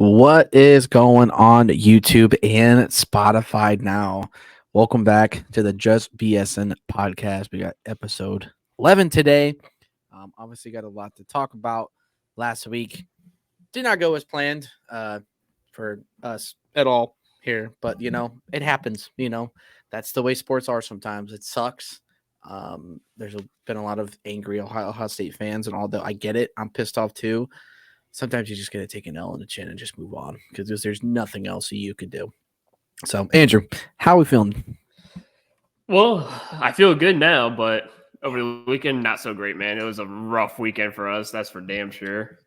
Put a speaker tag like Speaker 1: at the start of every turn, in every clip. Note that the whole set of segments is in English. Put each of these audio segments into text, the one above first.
Speaker 1: What is going on YouTube and Spotify now? Welcome back to the JustBS'n podcast. We got episode 11 today. Obviously, got a lot to talk about. Last week did not go as planned for us at all here, but it happens. That's the way sports are sometimes. It sucks. There's been a lot of angry Ohio State fans, and although I get it, I'm pissed off too. Sometimes you just got to take an L in the chin and just move on because there's nothing else you can do. So, Andrew, how are we feeling?
Speaker 2: Well, I feel good now, but over the weekend, not so great, man. It was a rough weekend for us. That's for damn sure.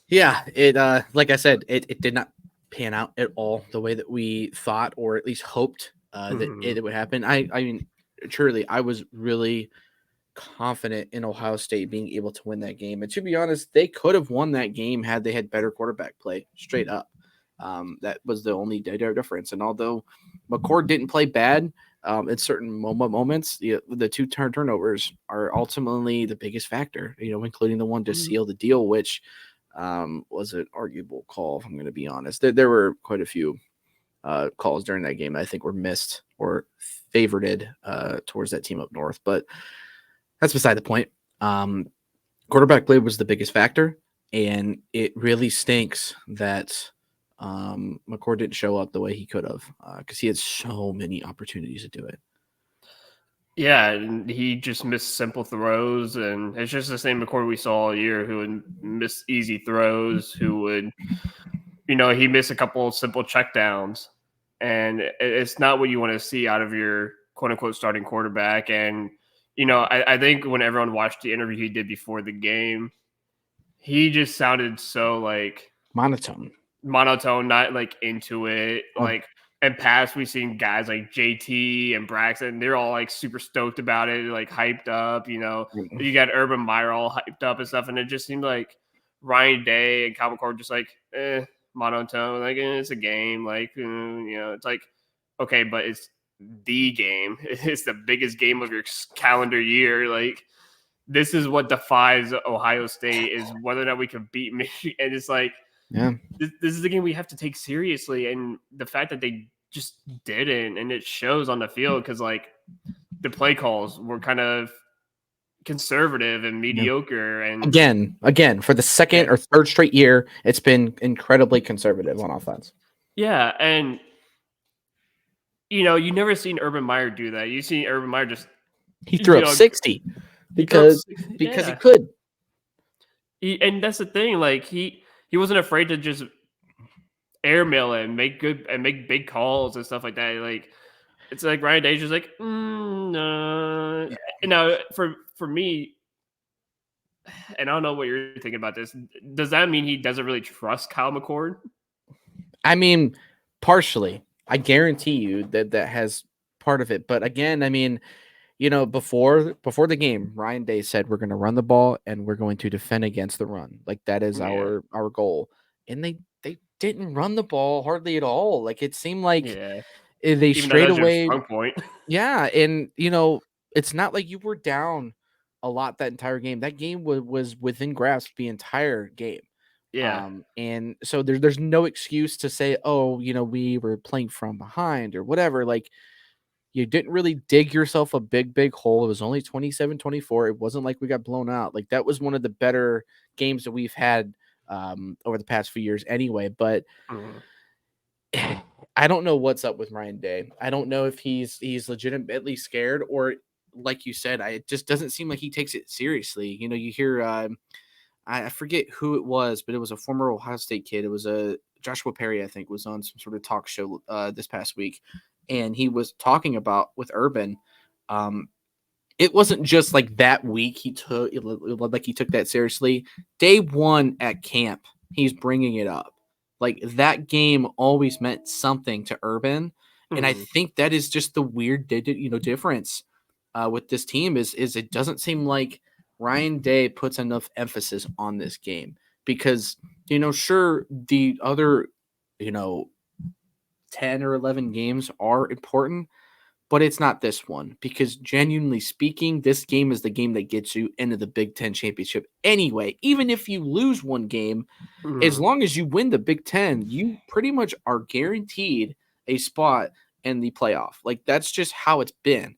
Speaker 1: Yeah, it like I said, it did not pan out at all the way that we thought or at least hoped that it would happen. I mean, truly, I was really confident in Ohio State being able to win that game. And to be honest, they could have won that game had they had better quarterback play, straight up. That was the only difference. And although McCord didn't play bad in certain moments, the two turnovers are ultimately the biggest factor, including the one to seal the deal, which was an arguable call, if I'm going to be honest. There were quite a few calls during that game that I think were missed or favorited towards that team up north. But that's beside the point. Quarterback play was the biggest factor, and it really stinks that McCord didn't show up the way he could have because he had so many opportunities to do it.
Speaker 2: Yeah, and he just missed simple throws, and it's just the same McCord we saw all year who would miss easy throws, who would, he missed a couple of simple checkdowns, and it's not what you want to see out of your quote-unquote starting quarterback. And I think when everyone watched the interview he did before the game, he just sounded so like
Speaker 1: monotone,
Speaker 2: not like into it. Like in past, we've seen guys like JT and Braxton, they're all like super stoked about it, like hyped up. You got Urban Meyer all hyped up and stuff, and it just seemed like Ryan Day and Kyle McCord just like monotone, like it's a game, like it's like okay, but it's the game. It's the biggest game of your calendar year. Like this is what defies Ohio State is whether or not we can beat Michigan. And it's like,
Speaker 1: yeah,
Speaker 2: this is the game we have to take seriously. And the fact that they just didn't, and it shows on the field because like the play calls were kind of conservative and mediocre. And
Speaker 1: again, for the second or third straight year, it's been incredibly conservative on offense.
Speaker 2: Yeah, and you never seen Urban Meyer do that. You see Urban Meyer just
Speaker 1: he threw up 60 because he could.
Speaker 2: And that's the thing, like he wasn't afraid to just airmail it and make big calls and stuff like that. Like it's like Ryan Day's just like, no. Yeah. And now for me, and I don't know what you're thinking about this. Does that mean he doesn't really trust Kyle McCord?
Speaker 1: I mean, partially. I guarantee you that has part of it. But again, I mean, before the game, Ryan Day said we're going to run the ball and we're going to defend against the run. Like that is our goal. And they didn't run the ball hardly at all. Like it seemed like they straight away. Yeah, and it's not like you were down a lot that entire game. That game was within grasp the entire game.
Speaker 2: Yeah.
Speaker 1: And so there's no excuse to say, oh, we were playing from behind or whatever. Like you didn't really dig yourself a big hole. It was only 27-24. It wasn't like we got blown out. Like that was one of the better games that we've had over the past few years anyway. But I don't know what's up with Ryan Day. I don't know if he's legitimately scared or like you said, it just doesn't seem like he takes it seriously. You hear I forget who it was, but it was a former Ohio State kid. It was a Joshua Perry, I think, was on some sort of talk show this past week, and he was talking about with Urban. It wasn't just like that week he took that seriously. Day one at camp, he's bringing it up. Like that game always meant something to Urban, and I think that is just the weird difference with this team is it doesn't seem like Ryan Day puts enough emphasis on this game because, sure, the other, 10 or 11 games are important, but it's not this one because genuinely speaking, this game is the game that gets you into the Big Ten championship anyway. Even if you lose one game, as long as you win the Big Ten, you pretty much are guaranteed a spot in the playoff. Like that's just how it's been.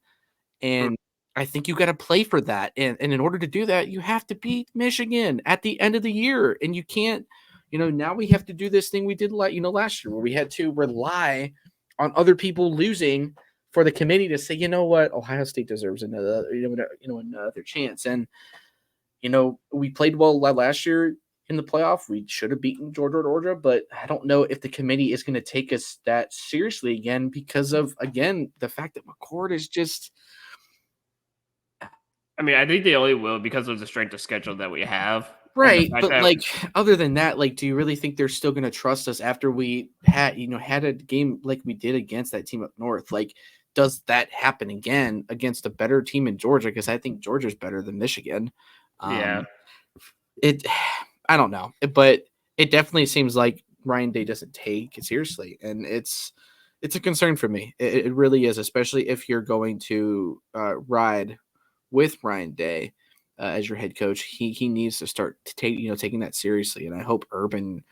Speaker 1: And I think you got to play for that. And in order to do that, you have to beat Michigan at the end of the year. And you can't, now we have to do this thing we did last year where we had to rely on other people losing for the committee to say, you know what, Ohio State deserves another chance. And we played well last year in the playoff. We should have beaten Georgia, but I don't know if the committee is going to take us that seriously again because of the fact that McCord is just.
Speaker 2: I mean, I think they only will because of the strength of schedule that we have.
Speaker 1: Right, but other than that, do you really think they're still going to trust us after we had a game like we did against that team up north? Does that happen again against a better team in Georgia? Because I think Georgia's better than Michigan.
Speaker 2: Yeah.
Speaker 1: I don't know, but it definitely seems like Ryan Day doesn't take it seriously, and it's a concern for me. It really is, especially if you're going to ride with Ryan Day as your head coach. He needs to start to taking that seriously, and I hope Urban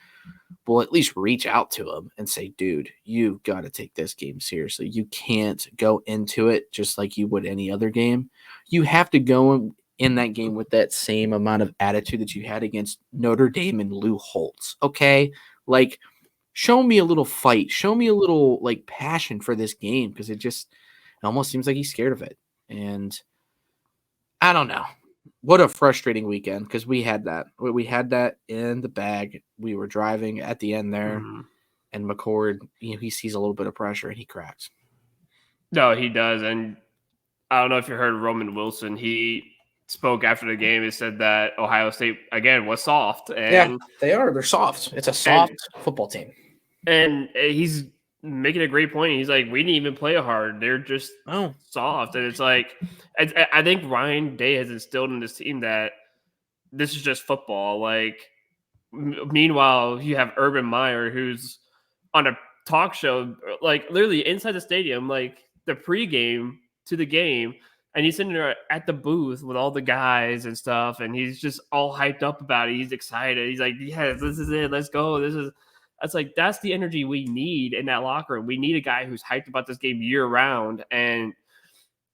Speaker 1: will at least reach out to him and say, dude, you've got to take this game seriously. You can't go into it just like you would any other game. You have to go in that game with that same amount of attitude that you had against Notre Dame and Lou Holtz. Okay, show me a little fight, show me a little passion for this game, because it almost seems like he's scared of it. And I don't know. What a frustrating weekend, because we had that in the bag. We were driving at the end there, and McCord, he sees a little bit of pressure and he cracks.
Speaker 2: No, he does. And I don't know if you heard Roman Wilson. He spoke after the game. He said that Ohio State, again, was soft. And
Speaker 1: yeah, they are. They're soft. It's a soft football team.
Speaker 2: And he's making a great point. He's like, we didn't even play hard. They're just soft. And it's like, I think Ryan Day has instilled in this team that this is just football. Meanwhile, you have Urban Meyer, who's on a talk show, literally inside the stadium, the pregame to the game. And he's sitting there at the booth with all the guys and stuff. And he's just all hyped up about it. He's excited. He's like, yes, this is it. Let's go. That's the energy we need in that locker room. We need a guy who's hyped about this game year round. And,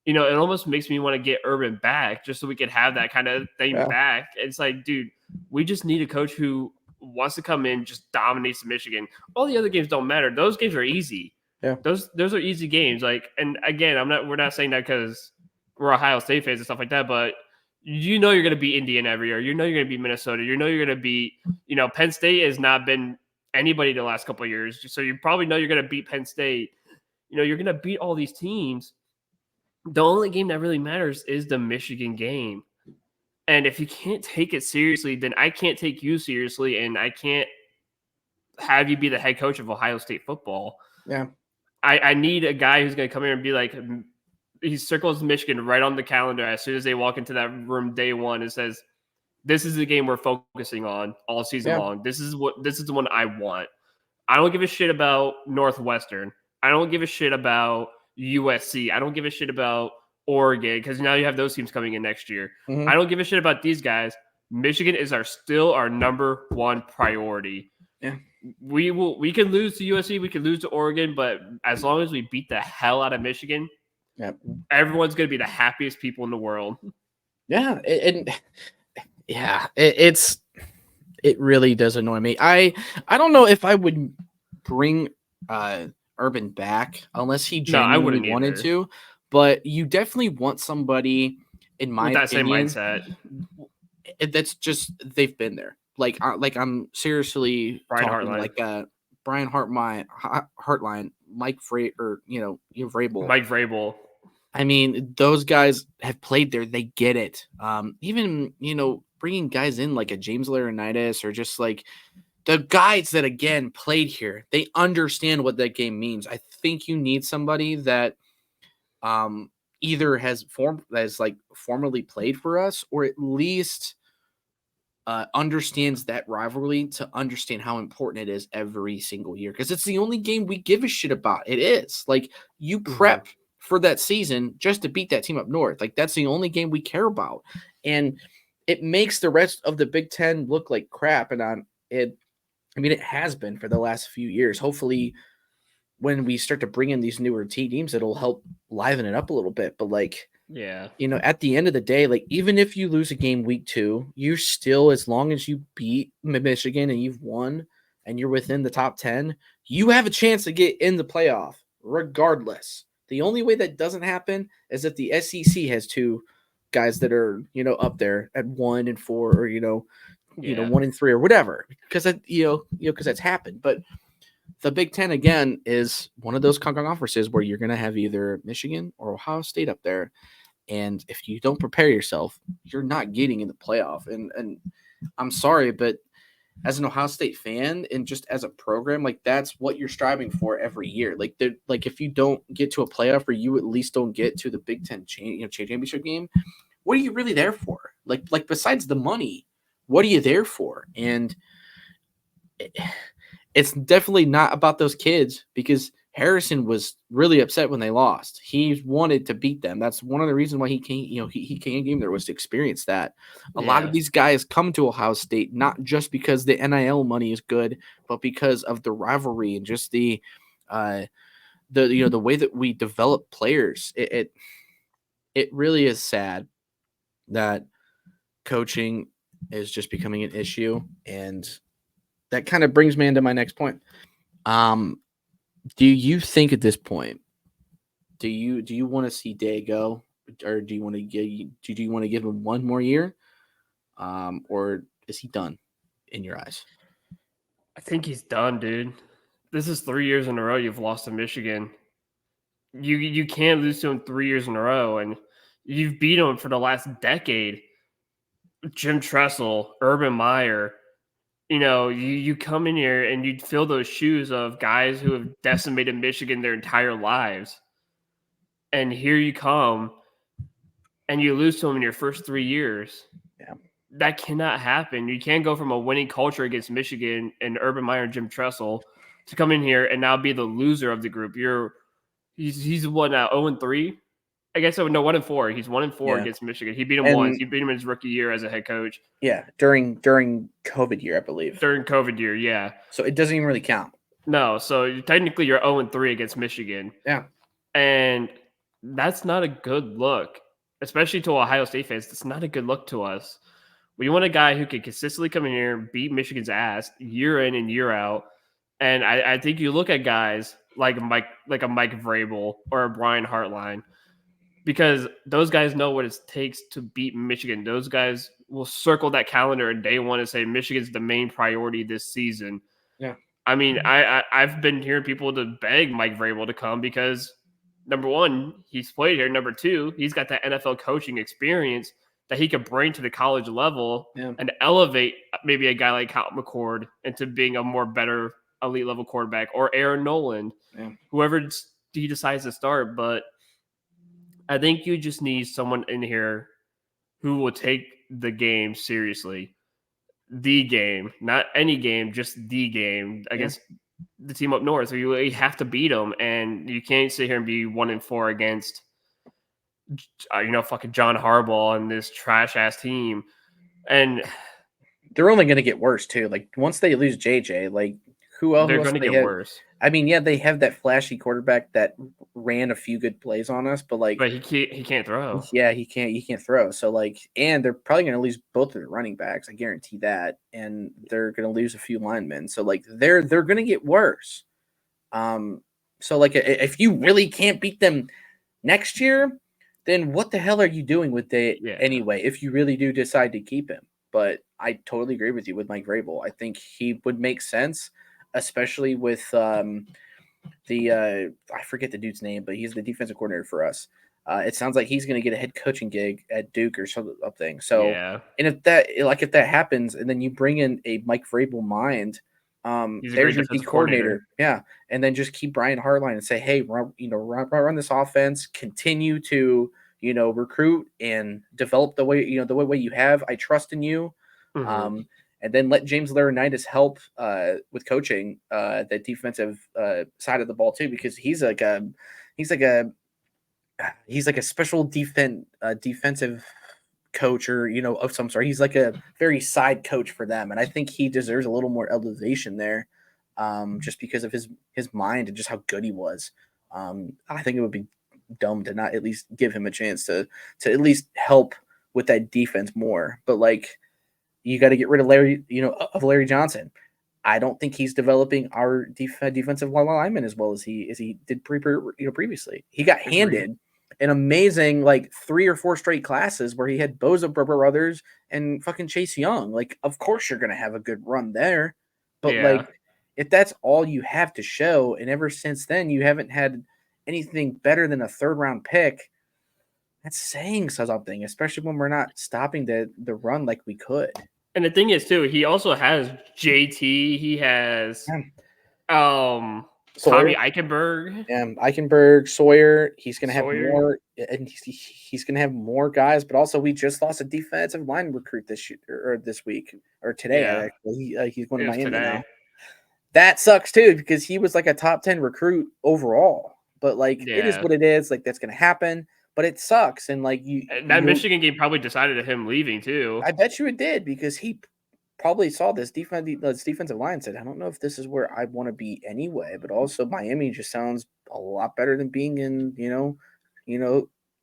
Speaker 2: it almost makes me want to get Urban back just so we could have that kind of thing back. It's like, dude, we just need a coach who wants to come in, just dominates Michigan. All the other games don't matter. Those games are easy.
Speaker 1: Yeah.
Speaker 2: Those are easy games. And again, we're not saying that because we're Ohio State fans and stuff like that, but you're going to beat Indiana every year. You're going to beat Minnesota. You're going to beat, Penn State has not been anybody the last couple of years. So you probably know you're going to beat Penn State. You're going to beat all these teams. The only game that really matters is the Michigan game. And if you can't take it seriously, then I can't take you seriously, and I can't have you be the head coach of Ohio State football.
Speaker 1: Yeah.
Speaker 2: I need a guy who's going to come here and be like, he circles Michigan right on the calendar as soon as they walk into that room day one and says, this is the game we're focusing on all season long. This is the one I want. I don't give a shit about Northwestern. I don't give a shit about USC. I don't give a shit about Oregon, because now you have those teams coming in next year.
Speaker 1: Mm-hmm.
Speaker 2: I don't give a shit about these guys. Michigan is still our number one priority.
Speaker 1: Yeah.
Speaker 2: We can lose to USC, we can lose to Oregon, but as long as we beat the hell out of Michigan, everyone's going to be the happiest people in the world.
Speaker 1: Yeah. It really does annoy me. I don't know if I would bring Urban back unless he genuinely wanted to, but you definitely want somebody, in my opinion,
Speaker 2: same mindset.
Speaker 1: That's just, they've been there. I'm seriously
Speaker 2: Brian
Speaker 1: talking
Speaker 2: Hartline.
Speaker 1: Brian Hartline, Mike Vrabel.
Speaker 2: Mike Vrabel.
Speaker 1: I mean, those guys have played there. They get it. Even, bringing guys in like a James Laurinaitis, or just the guys that, again, played here, they understand what that game means. I think you need somebody that either has formerly played for us, or at least understands that rivalry to understand how important it is every single year. Because it's the only game we give a shit about. It is. You prep for that season just to beat that team up north. Like, that's the only game we care about. And it makes the rest of the Big Ten look like crap. And it has been for the last few years. Hopefully, when we start to bring in these newer teams, it'll help liven it up a little bit. But like,
Speaker 2: Yeah.
Speaker 1: at the end of the day, like, even if you lose a game week 2, you still, as long as you beat Michigan and you've won and you're within the top 10, you have a chance to get in the playoff regardless. The only way that doesn't happen is if the SEC has 2 guys that are, up there at 1 and 4, or, 1 and 3 or whatever, because because that's happened. But the Big Ten, again, is one of those conferences where you're going to have either Michigan or Ohio State up there. And if you don't prepare yourself, you're not getting in the playoff. And I'm sorry, but as an Ohio State fan and just as a program, like, that's what you're striving for every year. Like, if you don't get to a playoff, or you at least don't get to the Big Ten championship game, what are you really there for? Like besides the money, what are you there for? And it's definitely not about those kids, because Harrison was really upset when they lost. He wanted to beat them. That's one of the reasons why he came, he came there, was to experience that. A lot of these guys come to Ohio State not just because the NIL money is good, but because of the rivalry and just the way that we develop players. It really is sad that coaching is just becoming an issue, and that kind of brings me into my next point. Do you think at this point, do you want to see Day go, or do you want to give him one more year, or is he done in your eyes?
Speaker 2: I think he's done, dude. This is 3 years in a row you've lost to Michigan. You can't lose to him 3 years in a row, and you've beat him for the last decade. Jim Tressel, Urban Meyer. You come in here and you fill those shoes of guys who have decimated Michigan their entire lives. And here you come and you lose to them in your first 3 years.
Speaker 1: Yeah.
Speaker 2: That cannot happen. You can't go from a winning culture against Michigan and Urban Meyer and Jim Tressel to come in here and now be the loser of the group. He's what now, 0-3? I guess so. No, 1-4. He's 1-4 against Michigan. He beat him once. He beat him in his rookie year as a head coach.
Speaker 1: Yeah, during COVID year, I believe.
Speaker 2: During COVID year, yeah.
Speaker 1: So it doesn't even really count.
Speaker 2: No, so technically you're 0-3 against Michigan.
Speaker 1: Yeah.
Speaker 2: And that's not a good look, especially to Ohio State fans. It's not a good look to us. We want a guy who can consistently come in here and beat Michigan's ass year in and year out. And I think you look at guys like a Mike Vrabel or a Brian Hartline, because those guys know what it takes to beat Michigan. Those guys will circle that calendar and day one and say Michigan's the main priority this season.
Speaker 1: Yeah.
Speaker 2: I mean, I've been hearing people to beg Mike Vrabel to come because, number one, he's played here. Number two, he's got that NFL coaching experience that he could bring to the college level and elevate maybe a guy like Kyle McCord into being a more better elite level quarterback, or Aaron Noland, whoever he decides to start. But I think you just need someone in here who will take the game seriously. The game, not any game, just the game against the team up north. So you have to beat them, and you can't sit here and be 1-4 against, fucking John Harbaugh and this trash ass team. And
Speaker 1: they're only going to get worse too. Like, once they lose JJ, like, who else?
Speaker 2: They're going to get worse.
Speaker 1: I mean, yeah, they have that flashy quarterback that ran a few good plays on us, but
Speaker 2: he can't throw.
Speaker 1: Yeah, he can't throw. So and they're probably going to lose both of their running backs. I guarantee that, and they're going to lose a few linemen. So they're going to get worse. So if you really can't beat them next year, then what the hell are you doing with Day anyway? If you really do decide to keep him, but I totally agree with you with Mike Vrabel. I think he would make sense, especially with I forget the dude's name, but he's the defensive coordinator for us. It sounds like he's going to get a head coaching gig at Duke or something. So, and if that happens, and then you bring in a Mike Vrabel mind, there's your D coordinator. Yeah. And then just keep Brian Hartline and say, hey, run this offense, continue to, recruit and develop the way you have. I trust in you.
Speaker 2: Mm-hmm.
Speaker 1: And then let James Laurinaitis help with coaching the defensive side of the ball too, because he's like a he's like a special defensive coach or of some sort. He's like a very side coach for them, and I think he deserves a little more elevation there, just because of his mind and just how good he was. I think it would be dumb to not at least give him a chance to at least help with that defense more. But like, you got to get rid of Larry Johnson. I don't think he's developing our defensive lineman as well as he did previously. He got handed an amazing like 3 or 4 straight classes where he had Boza brothers and fucking Chase Young. Like, of course you're gonna have a good run there, but like, if that's all you have to show, and ever since then you haven't had anything better than a 3rd round pick, that's saying something, especially when we're not stopping the run like we could.
Speaker 2: And the thing is, too, he also has JT. He has Tommy Eichenberg.
Speaker 1: Eichenberg, Sawyer. He's going to have more, and he's going to have more guys. But also, we just lost a defensive line recruit this week or today.
Speaker 2: Yeah.
Speaker 1: Actually, he's going to Miami now. That sucks too, because he was like a top 10 recruit overall. But like, it is what it is. Like, that's going to happen. But it sucks, and like
Speaker 2: Michigan game probably decided him leaving too.
Speaker 1: I bet you it did, because he probably saw this defensive line and said, I don't know if this is where I want to be anyway. But also, Miami just sounds a lot better than being in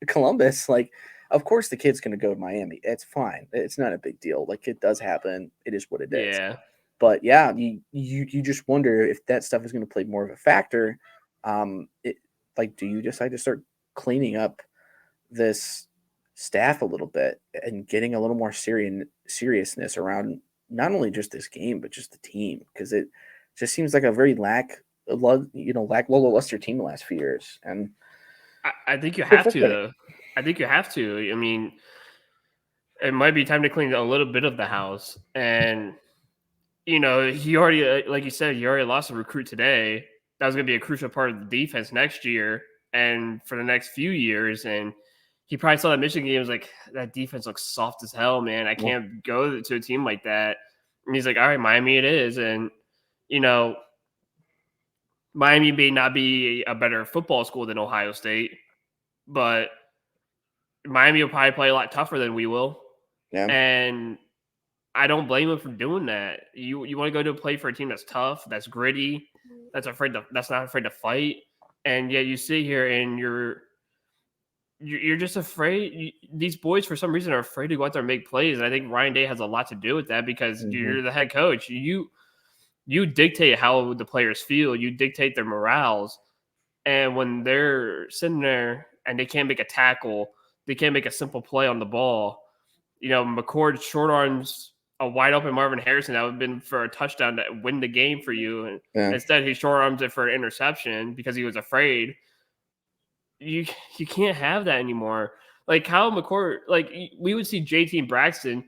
Speaker 1: Columbus. Like, of course the kid's going to go to Miami. It's fine. It's not a big deal. Like, it does happen. It is what it is.
Speaker 2: Yeah.
Speaker 1: But yeah, you just wonder if that stuff is going to play more of a factor. Do you decide to start cleaning up this staff a little bit and getting a little more seriousness around not only just this game but just the team, because it just seems like a very lackluster team the last few years. And
Speaker 2: I think you have to, though. I think you have to. I mean, it might be time to clean a little bit of the house. And he already, like you said, you already lost a recruit today. That was going to be a crucial part of the defense next year and for the next few years. And he probably saw that Michigan game, was like, that defense looks soft as hell, man. I can't go to a team like that. And he's like, all right, Miami it is. And, Miami may not be a better football school than Ohio State, but Miami will probably play a lot tougher than we will.
Speaker 1: Yeah.
Speaker 2: And I don't blame him for doing that. You want to go to play for a team that's tough, that's gritty, that's not afraid to fight. And yet you sit here and you're just afraid. These boys, for some reason, are afraid to go out there and make plays. And I think Ryan Day has a lot to do with that, because you're the head coach. You dictate how the players feel. You dictate their morales. And when they're sitting there and they can't make a tackle, they can't make a simple play on the ball. McCord short arms a wide open Marvin Harrison that would have been for a touchdown to win the game for you. And instead, he short arms it for an interception because he was afraid. You can't have that anymore. Like, Kyle McCord, like, we would see JT and Braxton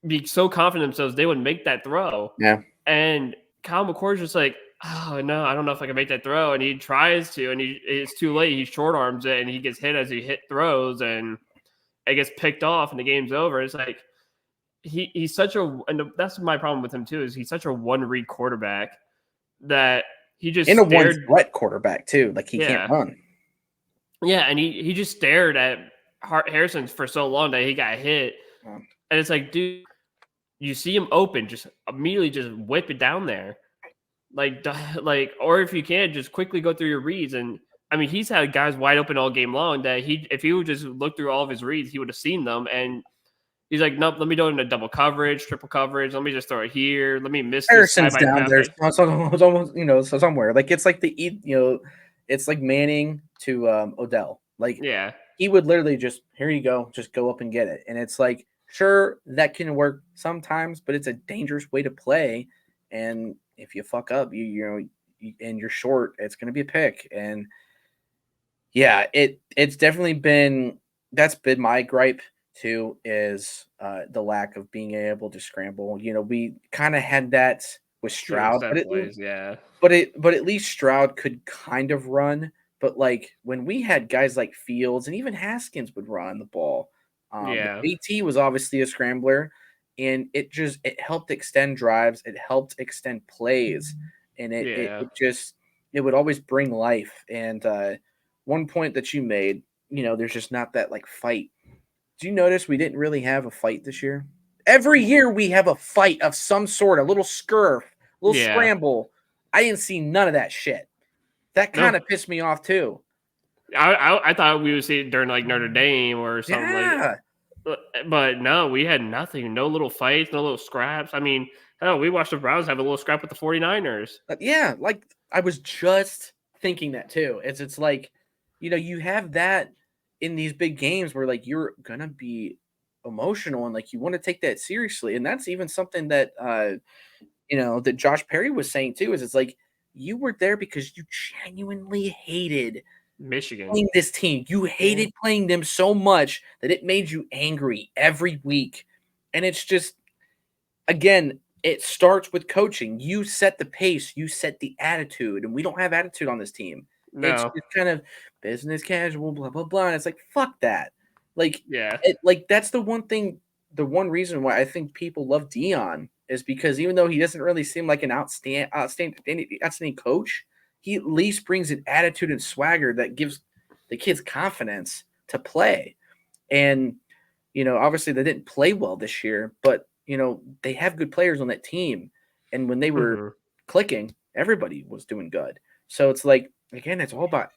Speaker 2: be so confident themselves they would make that throw.
Speaker 1: Yeah.
Speaker 2: And Kyle McCord's just like, oh no, I don't know if I can make that throw. And he tries to, and it's too late. He short arms it and he gets hit as he throws, and it gets picked off and the game's over. It's like he's such a, and that's my problem with him too, is he's such a one-read quarterback that he just
Speaker 1: and a one-threat quarterback too. Like, he can't run.
Speaker 2: Yeah, and he just stared at Harrison for so long that he got hit. And it's like, dude, you see him open, just immediately just whip it down there. Like, or if you can, just quickly go through your reads. And I mean, he's had guys wide open all game long that if he would just look through all of his reads, he would have seen them. And he's like, nope, let me go into double coverage, triple coverage. Let me just throw it here. Let me miss
Speaker 1: Harrison's down there. It's almost, somewhere. Like, it's like it's like Manning to Odell. Like,
Speaker 2: yeah,
Speaker 1: he would literally just, here you go, just go up and get it. And it's like, sure, that can work sometimes, but it's a dangerous way to play. And if you fuck up, and you're short, it's going to be a pick. And yeah, it's definitely that's been my gripe too, is the lack of being able to scramble. We kind of had that with Stroud, but at least Stroud could kind of run. But like, when we had guys like Fields and even Haskins would run the ball, AT was obviously a scrambler, and it helped extend drives, it helped extend plays, and it would always bring life. And one point that you made there's just not that like fight. Do you notice we didn't really have a fight this year? Every year we have a fight of some sort, a little scurf, a little
Speaker 2: Yeah.
Speaker 1: scramble. I didn't see none of that shit. That kind
Speaker 2: No.
Speaker 1: of pissed me off too.
Speaker 2: I thought we would see it during like Notre Dame or something
Speaker 1: Yeah.
Speaker 2: but no, we had nothing. No little fights, no little scraps. I mean, hell, we watched the Browns have a little scrap with the 49ers.
Speaker 1: Yeah, like I was just thinking that too. It's like, you have that in these big games where like you're gonna be emotional and like you want to take that seriously. And that's even something that that Josh Perry was saying too, is it's like you were there because you genuinely hated
Speaker 2: Michigan.
Speaker 1: playing this team. You hated playing them so much that it made you angry every week. And it's just, again, it starts with coaching. You set the pace, you set the attitude, and we don't have attitude on this team. It's
Speaker 2: No.
Speaker 1: just kind of business casual, blah blah blah. And it's like fuck that. Like,
Speaker 2: Yeah.
Speaker 1: that's the one reason why I think people love Dion is because even though he doesn't really seem like an outstanding coach, he at least brings an attitude and swagger that gives the kids confidence to play. And obviously they didn't play well this year, but they have good players on that team. And when they were clicking, everybody was doing good. So it's like, again, it's all about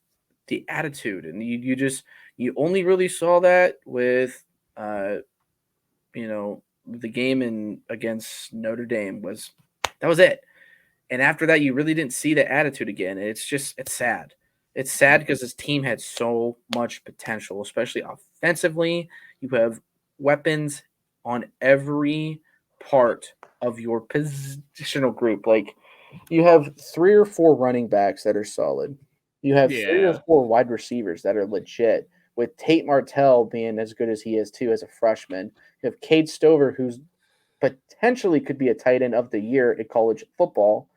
Speaker 1: the attitude. And you only really saw that with, the game against Notre Dame that was it. And after that, you really didn't see the attitude again. It's sad. It's sad because this team had so much potential, especially offensively. You have weapons on every part of your positional group. Like, you have 3 or 4 running backs that are solid. You have 3 or
Speaker 2: Yeah.
Speaker 1: 4 wide receivers that are legit, with Tate Martell being as good as he is too as a freshman. You have Cade Stover, who's potentially could be a tight end of the year in college football.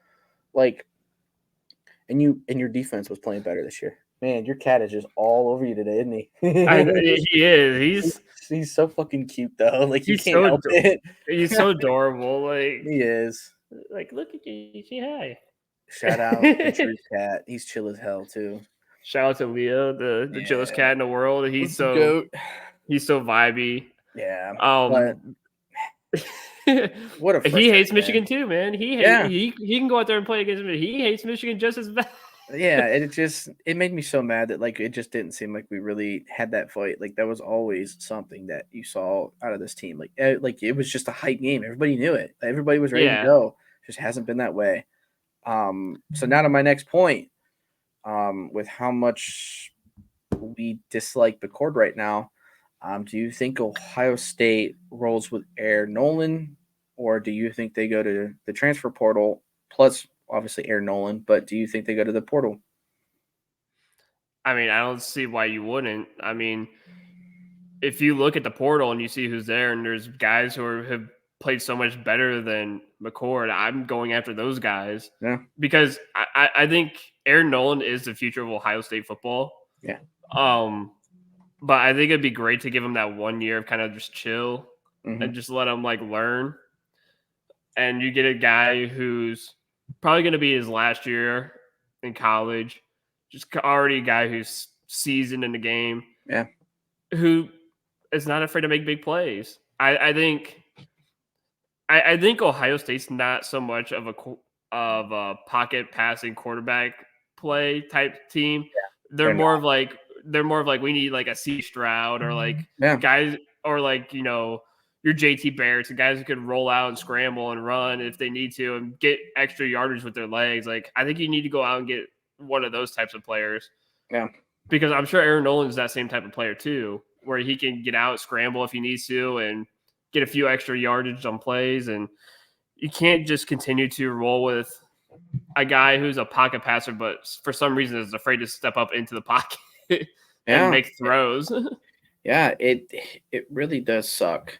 Speaker 1: Like, and your defense was playing better this year. Man, your cat is just all over you today, isn't he?
Speaker 2: He is.
Speaker 1: He's so fucking cute though. Like, you
Speaker 2: He's
Speaker 1: can't help it.
Speaker 2: he's so adorable.
Speaker 1: He is.
Speaker 2: Like look at you. Say hi.
Speaker 1: Shout out the Drew cat. He's chill as hell too.
Speaker 2: Shout out to Leo, the chillest cat in the world. He's so
Speaker 1: goat.
Speaker 2: He's so vibey.
Speaker 1: Yeah.
Speaker 2: But
Speaker 1: what a
Speaker 2: he hates
Speaker 1: man.
Speaker 2: Michigan too, man. He can go out there and play against Michigan. He hates Michigan just as bad.
Speaker 1: Yeah, it made me so mad that like it just didn't seem like we really had that fight. Like, that was always something that you saw out of this team. Like it was just a hype game. Everybody knew it. Everybody was ready to go. Just hasn't been that way. So now to my next point. With how much we dislike McCord right now, do you think Ohio State rolls with Air Nolan, or do you think they go to the transfer portal plus obviously Air Nolan, but do you think they go to the portal?
Speaker 2: I mean, I don't see why you wouldn't. I mean, if you look at the portal and you see who's there, and there's guys who have played so much better than McCord, I'm going after those guys.
Speaker 1: Yeah.
Speaker 2: Because I think Aaron Nolan is the future of Ohio State football.
Speaker 1: Yeah.
Speaker 2: But I think it'd be great to give him that 1 year of kind of just chill and just let him like learn. And you get a guy who's probably going to be his last year in college, just already a guy who's seasoned in the game.
Speaker 1: Yeah.
Speaker 2: Who is not afraid to make big plays. I think Ohio State's not so much of a pocket passing quarterback play type team. Yeah, they're more of like we need like a C Stroud or like guys or like your JT Barretts, the guys who could roll out and scramble and run if they need to and get extra yardage with their legs. Like, I think you need to go out and get one of those types of players.
Speaker 1: Yeah.
Speaker 2: Because I'm sure Aaron Nolan's that same type of player too, where he can get out, scramble if he needs to, and get a few extra yardage on plays. And you can't just continue to roll with a guy who's a pocket passer, but for some reason is afraid to step up into the pocket and make throws.
Speaker 1: Yeah, it really does suck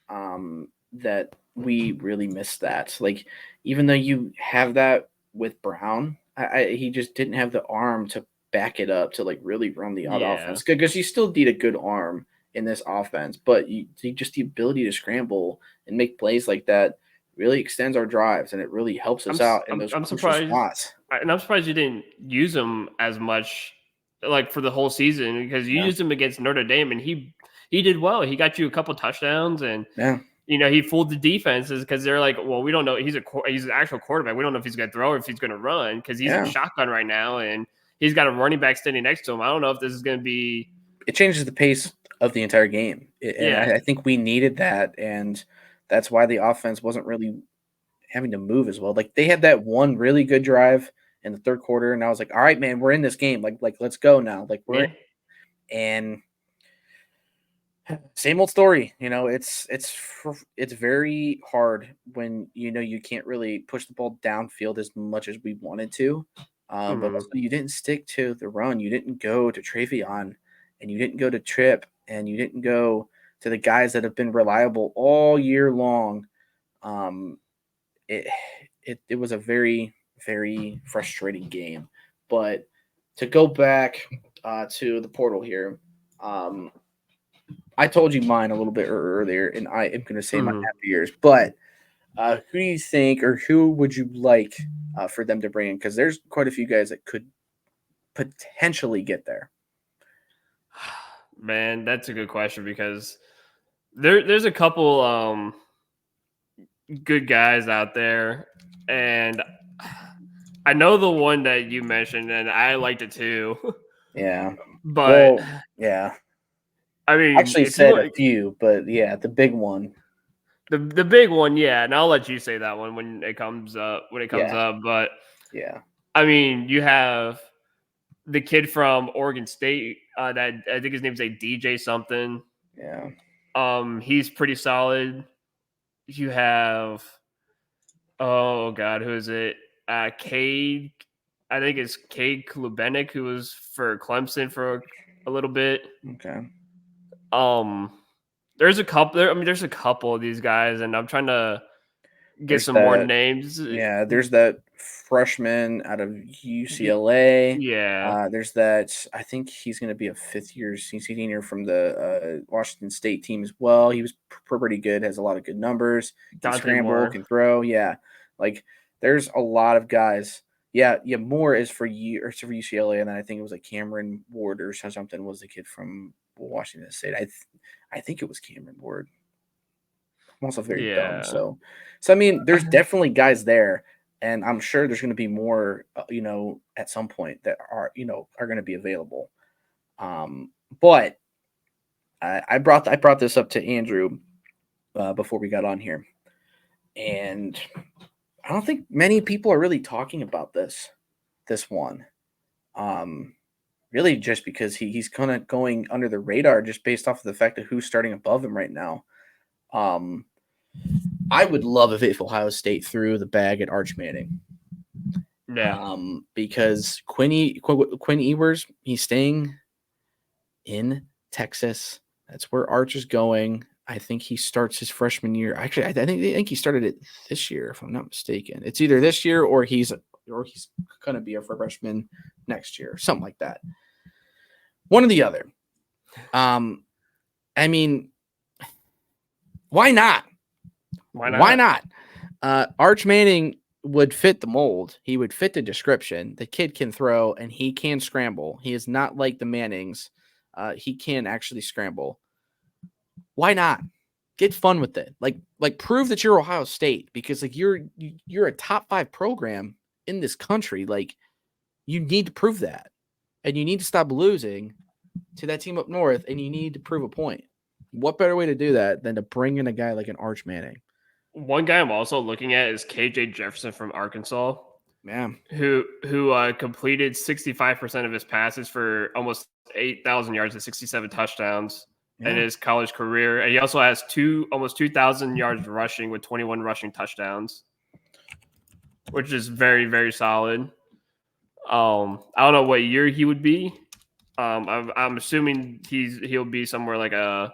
Speaker 1: that we really missed that. Like, even though you have that with Brown, he just didn't have the arm to back it up to like really run the offense. Because you still need a good arm in this offense, but just the ability to scramble and make plays like that really extends our drives, and it really helps us out in those crucial spots.
Speaker 2: And I'm surprised you didn't use him as much like for the whole season because you used him against Notre Dame and he did well. He got you a couple touchdowns and he fooled the defenses because they're like, well, we don't know. He's an actual quarterback. We don't know if he's going to throw or if he's going to run because he's in shotgun right now and he's got a running back standing next to him. I don't know if this is going to be.
Speaker 1: It changes the pace of the entire game. I think we needed that, and that's why the offense wasn't really having to move as well. Like they had that one really good drive in the third quarter, and I was like, all right, man, we're in this game. Like let's go now. Like we're and same old story. It's very hard when you can't really push the ball downfield as much as we wanted to. But also you didn't stick to the run. You didn't go to Travion, and you didn't go to Trip, and you didn't go to the guys that have been reliable all year long. It was a very, very frustrating game. But to go back to the portal here, I told you mine a little bit earlier, and I am going to say my after years. But who do you think, or who would you like for them to bring in? Because there's quite a few guys that could potentially get there.
Speaker 2: Man, that's a good question because there's a couple good guys out there, and I know the one that you mentioned, and I liked it too.
Speaker 1: Yeah,
Speaker 2: but
Speaker 1: I mean, actually said a few, but the big one.
Speaker 2: The big one, and I'll let you say that one when it comes up. But I mean, you have the kid from Oregon State that I think his name's DJ something.
Speaker 1: Yeah.
Speaker 2: He's pretty solid. You have, oh God, who is it? Cade. I think it's Cade Klubenik, who was for Clemson for a little bit.
Speaker 1: Okay.
Speaker 2: There's a couple of these guys, and I'm trying to get more names.
Speaker 1: Yeah, there's that freshman out of UCLA.
Speaker 2: Yeah.
Speaker 1: There's that. I think he's going to be a fifth-year senior from the Washington State team as well. He was pretty good. Has a lot of good numbers. Can scramble, can throw. Yeah, like there's a lot of guys. Yeah. Moore is for UCLA, and then I think it was like Cameron Ward or something was the kid from Washington State. I think it was Cameron Ward. I'm also very dumb. So I mean, there's definitely guys there, and I'm sure there's going to be more, at some point that are going to be available. But I brought this up to Andrew before we got on here, and I don't think many people are really talking about this one. Really just because he's kind of going under the radar just based off of the fact of who's starting above him right now. I would love if Ohio State threw the bag at Arch Manning.
Speaker 2: Yeah.
Speaker 1: Because Quinn Ewers, he's staying in Texas. That's where Arch is going. I think he starts his freshman year. Actually, I think he started it this year, if I'm not mistaken. It's either this year or he's going to be a freshman next year, something like that. One or the other. I mean, why not? Why not? Arch Manning would fit the mold. He would fit the description. The kid can throw and he can scramble. He is not like the Mannings. He can actually scramble. Why not? Get fun with it. Like prove that you're Ohio State because like you're a top 5 program in this country. Like you need to prove that. And you need to stop losing to that team up north, and you need to prove a point. What better way to do that than to bring in a guy like an Arch Manning?
Speaker 2: One guy I'm also looking at is KJ Jefferson from Arkansas.
Speaker 1: Yeah.
Speaker 2: Who completed 65% of his passes for almost 8,000 yards and 67 touchdowns in his college career. And he also has almost 2,000 yards rushing with 21 rushing touchdowns, which is very, very solid. I don't know what year he would be. I'm assuming he'll be somewhere like a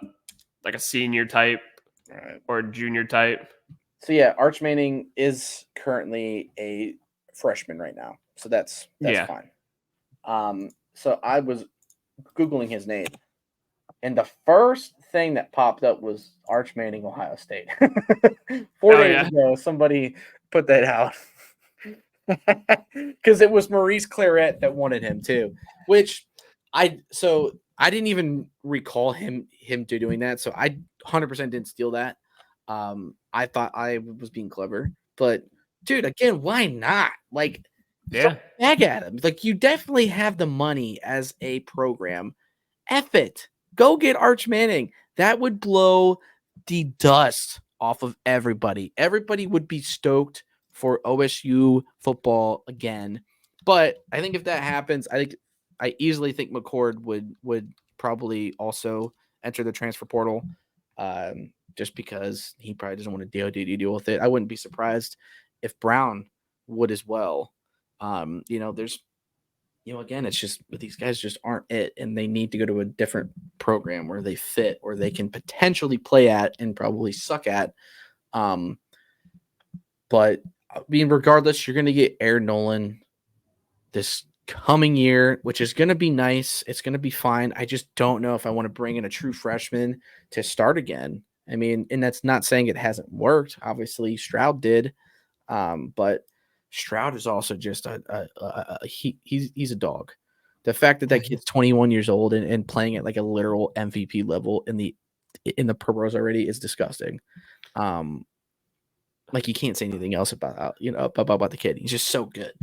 Speaker 2: senior type or junior type.
Speaker 1: So yeah, Arch Manning is currently a freshman right now, so that's fine. So I was Googling his name, and the first thing that popped up was Arch Manning, Ohio State. 4 days ago, somebody put that out. Because it was Maurice Claret that wanted him too, which I didn't even recall him doing that. So I 100% didn't steal that. I thought I was being clever, but dude, again, why not? Like, throw
Speaker 2: Yeah.
Speaker 1: a bag at him. Like, you definitely have the money as a program. F it. Go get Arch Manning. That would blow the dust off of everybody. Everybody would be stoked for OSU football again. But I think if that happens, I easily think McCord would probably also enter the transfer portal, just because he probably doesn't want to deal with it. I wouldn't be surprised if Brown would as well. There's again, it's just these guys just aren't it, and they need to go to a different program where they fit or they can potentially play at and probably suck at. But I mean, regardless, you're going to get Aaron Nolan this coming year, which is going to be nice. It's going to be fine. I just don't know if I want to bring in a true freshman to start again. I mean, and that's not saying it hasn't worked. Obviously, Stroud did, but Stroud is also just he's a dog. The fact that kid's 21 years old and playing at like a literal MVP level in the pros already is disgusting. Like, you can't say anything else about the kid. He's just so good.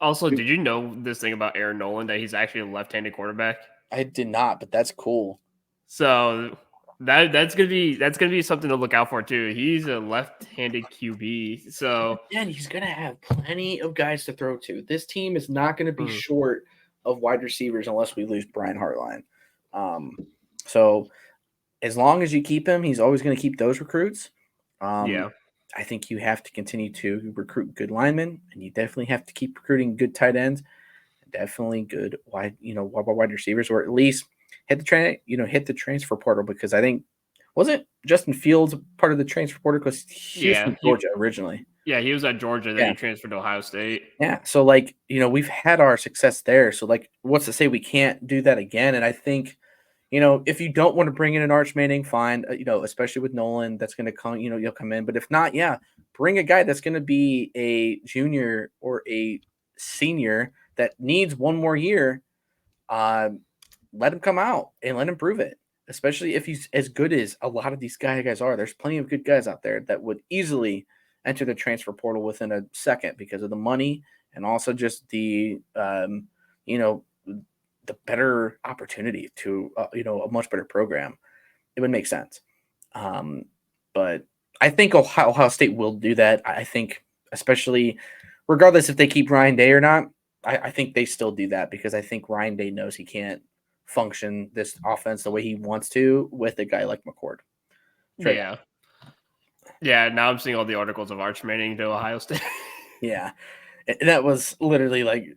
Speaker 2: Also, did you know this thing about Aaron Nolan, that he's actually a left-handed quarterback?
Speaker 1: I did not, but that's cool.
Speaker 2: So that's gonna be something to look out for too. He's a left-handed QB, so
Speaker 1: again, he's gonna have plenty of guys to throw to. This team is not going to be short of wide receivers unless we lose Brian Hartline. So as long as you keep him, he's always going to keep those recruits.
Speaker 2: Yeah.
Speaker 1: I think you have to continue to recruit good linemen, and you definitely have to keep recruiting good tight ends, definitely good wide receivers, or at least hit the transfer portal, because I think wasn't Justin Fields part of the transfer portal because he was from Georgia originally.
Speaker 2: Yeah, he was at Georgia, then he transferred to Ohio State.
Speaker 1: Yeah, so we've had our success there. So what's to say we can't do that again? And I think, if you don't want to bring in an Arch Manning, fine. Especially with Nolan, that's going to come. You'll come in. But if not, yeah, bring a guy that's going to be a junior or a senior that needs one more year. Let him come out and let him prove it. Especially if he's as good as a lot of these guys are. There's plenty of good guys out there that would easily enter the transfer portal within a second because of the money and also just the the better opportunity to a much better program. It would make sense. But I think Ohio State will do that. I think, especially regardless if they keep Ryan Day or not, I think they still do that because I think Ryan Day knows he can't function this offense the way he wants to with a guy like McCord.
Speaker 2: Yeah. Yeah, now I'm seeing all the articles of Arch Manning to Ohio State.
Speaker 1: Yeah. That was literally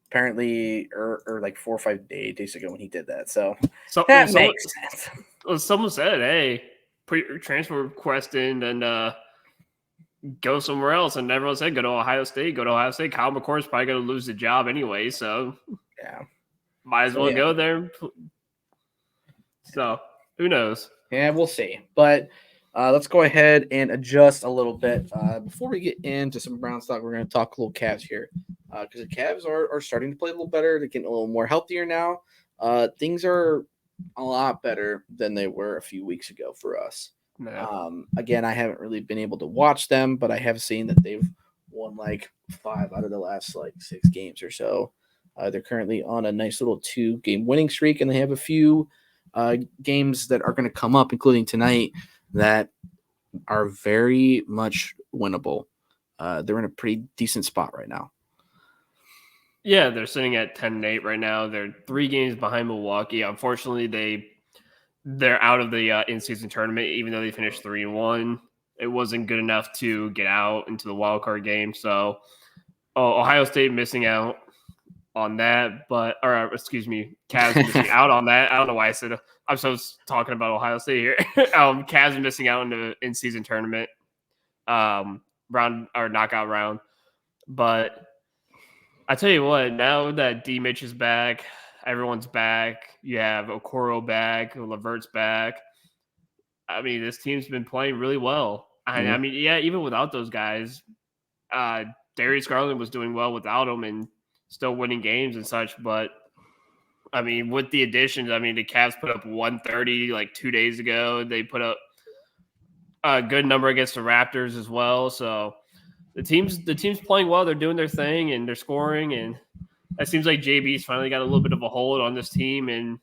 Speaker 1: apparently or like 4 or 5 days ago when he did that. So that makes sense.
Speaker 2: Someone said, hey, put your transfer request in and go somewhere else. And everyone said, go to Ohio State. Kyle McCord's probably going to lose the job anyway. So
Speaker 1: yeah,
Speaker 2: might as well go there. So who knows?
Speaker 1: Yeah, we'll see. But let's go ahead and adjust a little bit. Before we get into some Brown stock, we're going to talk a little Cavs here because the Cavs are starting to play a little better. They're getting a little more healthier now. Things are a lot better than they were a few weeks ago for us. No. Again, I haven't really been able to watch them, but I have seen that they've won 5 out of the last 6 games or so. They're currently on a nice little 2-game winning streak, and they have a few games that are going to come up, including tonight, that are very much winnable. They're in a pretty decent spot right now.
Speaker 2: Yeah, they're sitting at 10-8 right now. They're 3 games behind Milwaukee. Unfortunately, they're out of the in-season tournament, even though they finished 3-1. It wasn't good enough to get out into the wild card game. So Ohio State missing out on that, Cavs missing out on that. I don't know why I said I'm so talking about Ohio State here. Cavs missing out in the in-season tournament round or knockout round. But I tell you what, now that D Mitch is back, everyone's back. You have Okoro back, Levert's back. I mean, this team's been playing really well. I mean, yeah, even without those guys, Darius Garland was doing well without them and still winning games and such. But I mean, with the additions, I mean, the Cavs put up 130 like 2 days ago. They put up a good number against the Raptors as well. So the team's playing well. They're doing their thing and they're scoring. And it seems like JB's finally got a little bit of a hold on this team, and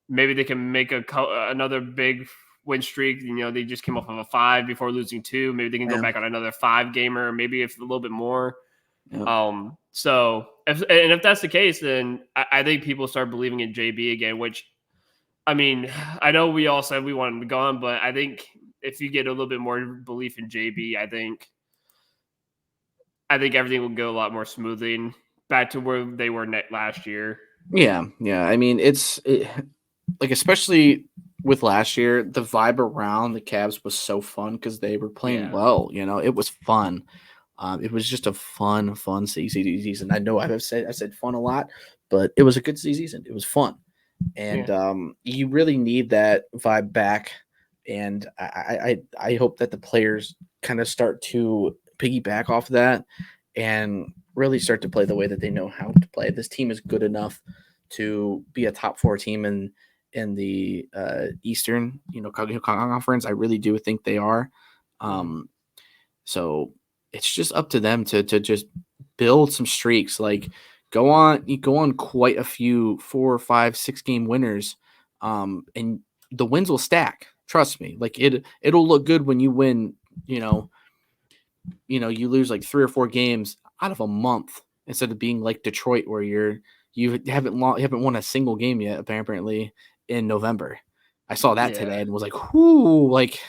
Speaker 2: maybe they can make another big win streak. You know, they just came off of a 5 before losing 2. Maybe they can go back on another 5 gamer, maybe if a little bit more. So if that's the case, then I think people start believing in JB again, which, I mean, I know we all said we wanted him gone, but I think if you get a little bit more belief in JB, I think everything will go a lot more smoothly and back to where they were last year.
Speaker 1: Yeah. I mean, like, especially with last year, the vibe around the Cavs was so fun because they were playing well. You know, it was fun. It was just a fun season. I know I said fun a lot, but it was a good season. It was fun, and you really need that vibe back. And I hope that the players kind of start to piggyback off of that and really start to play the way that they know how to play. This team is good enough to be a top 4 team in the Eastern, conference. I really do think they are. So it's just up to them to just build some streaks. Like go on quite a few 4, 5, 6 game winners, and the wins will stack. Trust me. Like it'll look good when you win. You you lose like 3 or 4 games out of a month instead of being like Detroit where you haven't won a single game yet apparently in November. I saw that today and was like, whoo, like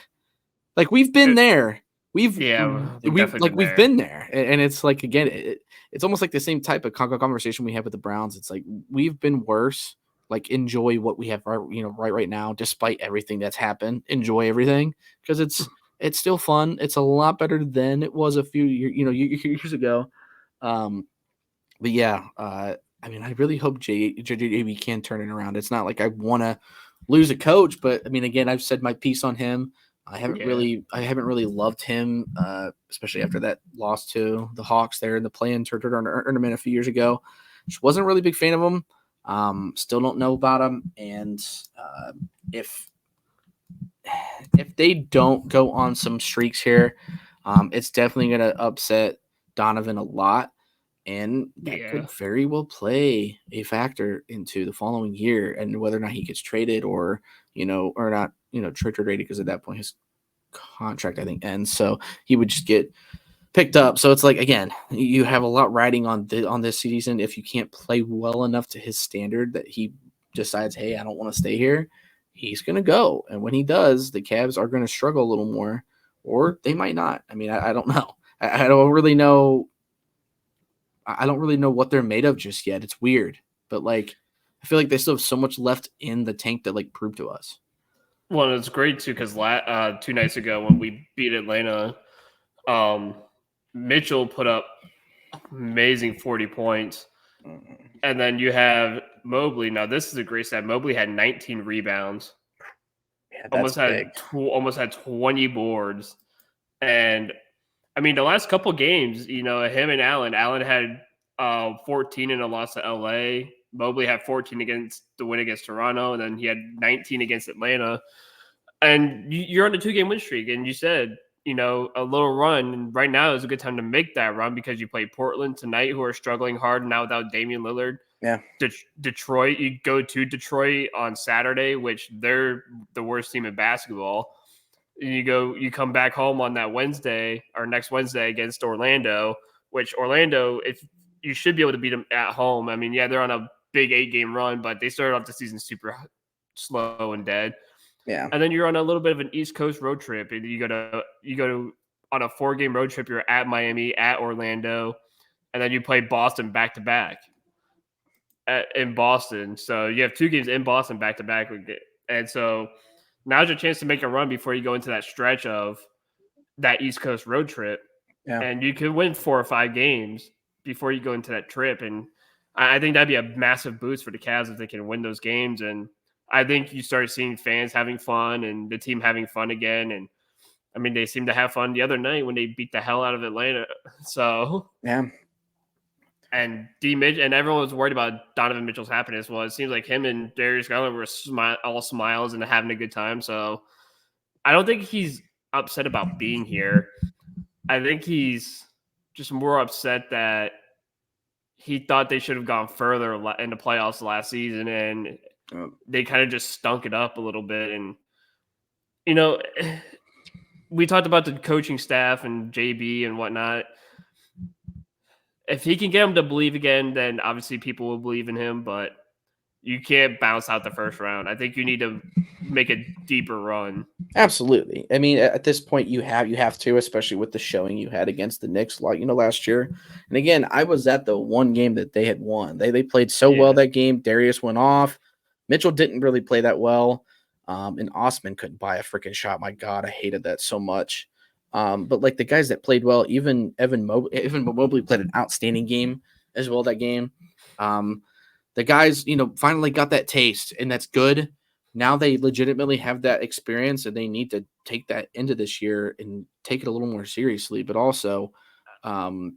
Speaker 1: we've been there. We've been there, and it's like again, it's almost like the same type of conversation we have with the Browns. It's like we've been worse. Like enjoy what we have right now, despite everything that's happened. Enjoy everything because it's still fun. It's a lot better than it was a few years ago. But yeah, I mean, I really hope JB can turn it around. It's not like I want to lose a coach, but I mean, again, I've said my piece on him. I haven't really loved him, especially after that loss to the Hawks there in the play-in tournament a few years ago. Just wasn't a really big fan of him. Still don't know about him, and if they don't go on some streaks here, it's definitely going to upset Donovan a lot, and that could very well play a factor into the following year and whether or not he gets traded or not trade rated, because at that point his contract I think ends, so he would just get picked up. So it's like, again, you have a lot riding on this season. If you can't play well enough to his standard that he decides, hey, I don't want to stay here, he's going to go. And when he does, the Cavs are going to struggle a little more, or they might not. I mean, I don't know. I don't really know. I don't really know what they're made of just yet. It's weird, but like, I feel like they still have so much left in the tank to like prove to us.
Speaker 2: Well, it's great too because 2 nights ago when we beat Atlanta, Mitchell put up amazing 40 points. And then you have Mobley. Now, this is a great stat. Mobley had 19 rebounds.
Speaker 1: Yeah, that's big.
Speaker 2: Almost had 20 boards. And, I mean, the last couple games, him and Allen had 14 in a loss to L.A. Mobley had 14 against the win against Toronto, and then he had 19 against Atlanta. And you're on a 2-game win streak, and you said, a little run. And right now is a good time to make that run because you play Portland tonight, who are struggling hard now without Damian Lillard.
Speaker 1: Yeah.
Speaker 2: Detroit, you go to Detroit on Saturday, which they're the worst team in basketball. And you come back home on that Wednesday or next Wednesday against Orlando, which Orlando, if you should be able to beat them at home. I mean, yeah, they're on a big 8-game run, but they started off the season super slow and dead.
Speaker 1: Yeah.
Speaker 2: And then you're on a little bit of an East Coast road trip, and you go to on a 4-game road trip. You're at Miami, at Orlando, and then you play Boston back to back in Boston. So you have 2 games in Boston back to back, and so now's your chance to make a run before you go into that stretch of that East Coast road trip.
Speaker 1: Yeah.
Speaker 2: And you can win 4 or 5 games before you go into that trip, and I think that'd be a massive boost for the Cavs if they can win those games. And I think you start seeing fans having fun and the team having fun again. And I mean, they seemed to have fun the other night when they beat the hell out of Atlanta. So
Speaker 1: yeah,
Speaker 2: And and everyone was worried about Donovan Mitchell's happiness. Well, it seems like him and Darius Garland were all smiles and having a good time. So I don't think he's upset about being here. I think he's just more upset that he thought they should have gone further in the playoffs last season, and they kind of just stunk it up a little bit. And we talked about the coaching staff and JB and whatnot. If he can get him to believe again, then obviously people will believe in him, but you can't bounce out the first round. I think you need to make a deeper run.
Speaker 1: Absolutely. I mean, at this point, you have to, especially with the showing you had against the Knicks, last year. And again, I was at the one game that they had won. They played so well that game. Darius went off. Mitchell didn't really play that well. And Osman couldn't buy a freaking shot. My God, I hated that so much. But like the guys that played well, even Mobley played an outstanding game as well that game. The guys, finally got that taste, and that's good. Now they legitimately have that experience, and they need to take that into this year and take it a little more seriously. But also,
Speaker 2: I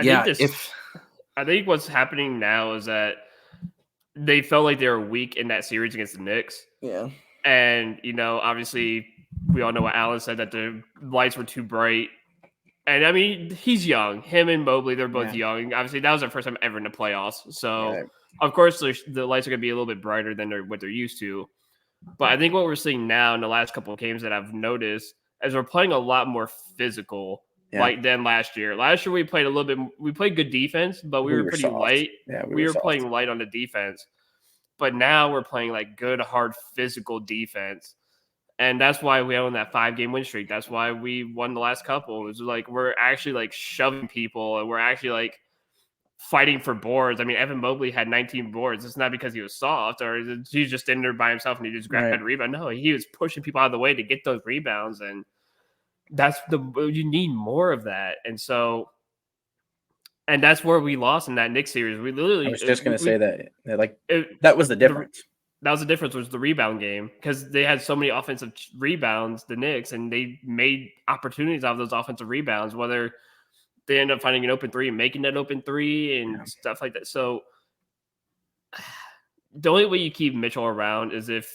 Speaker 2: think what's happening now is that they felt like they were weak in that series against the Knicks.
Speaker 1: Yeah.
Speaker 2: And, obviously we all know what Alan said, that the lights were too bright. And, I mean, he's young. Him and Mobley, they're both young. Obviously, that was their first time ever in the playoffs. So, of course, the lights are going to be a little bit brighter than what they're used to. But I think what we're seeing now in the last couple of games that I've noticed is we're playing a lot more physical than last year. Last year we played we played good defense, but we were pretty
Speaker 1: soft.
Speaker 2: light.
Speaker 1: Yeah,
Speaker 2: we were playing light on the defense. But now we're playing like good, hard, physical defense. And that's why we own that 5-game win streak. That's why we won the last couple. It was like we're actually like shoving people, and we're actually like fighting for boards. I mean, Evan Mobley had 19 boards. It's not because he was soft or he's just in there by himself and he just grabbed a rebound. No, he was pushing people out of the way to get those rebounds, and you need more of that. And so, and that's where we lost in that Knicks series. We literally,
Speaker 1: I was just going to say that was the difference.
Speaker 2: That was the difference, was the rebound game, because they had so many offensive rebounds, the Knicks, and they made opportunities out of those offensive rebounds, whether they end up finding an open three and making that open three and stuff like that. So the only way you keep Mitchell around is if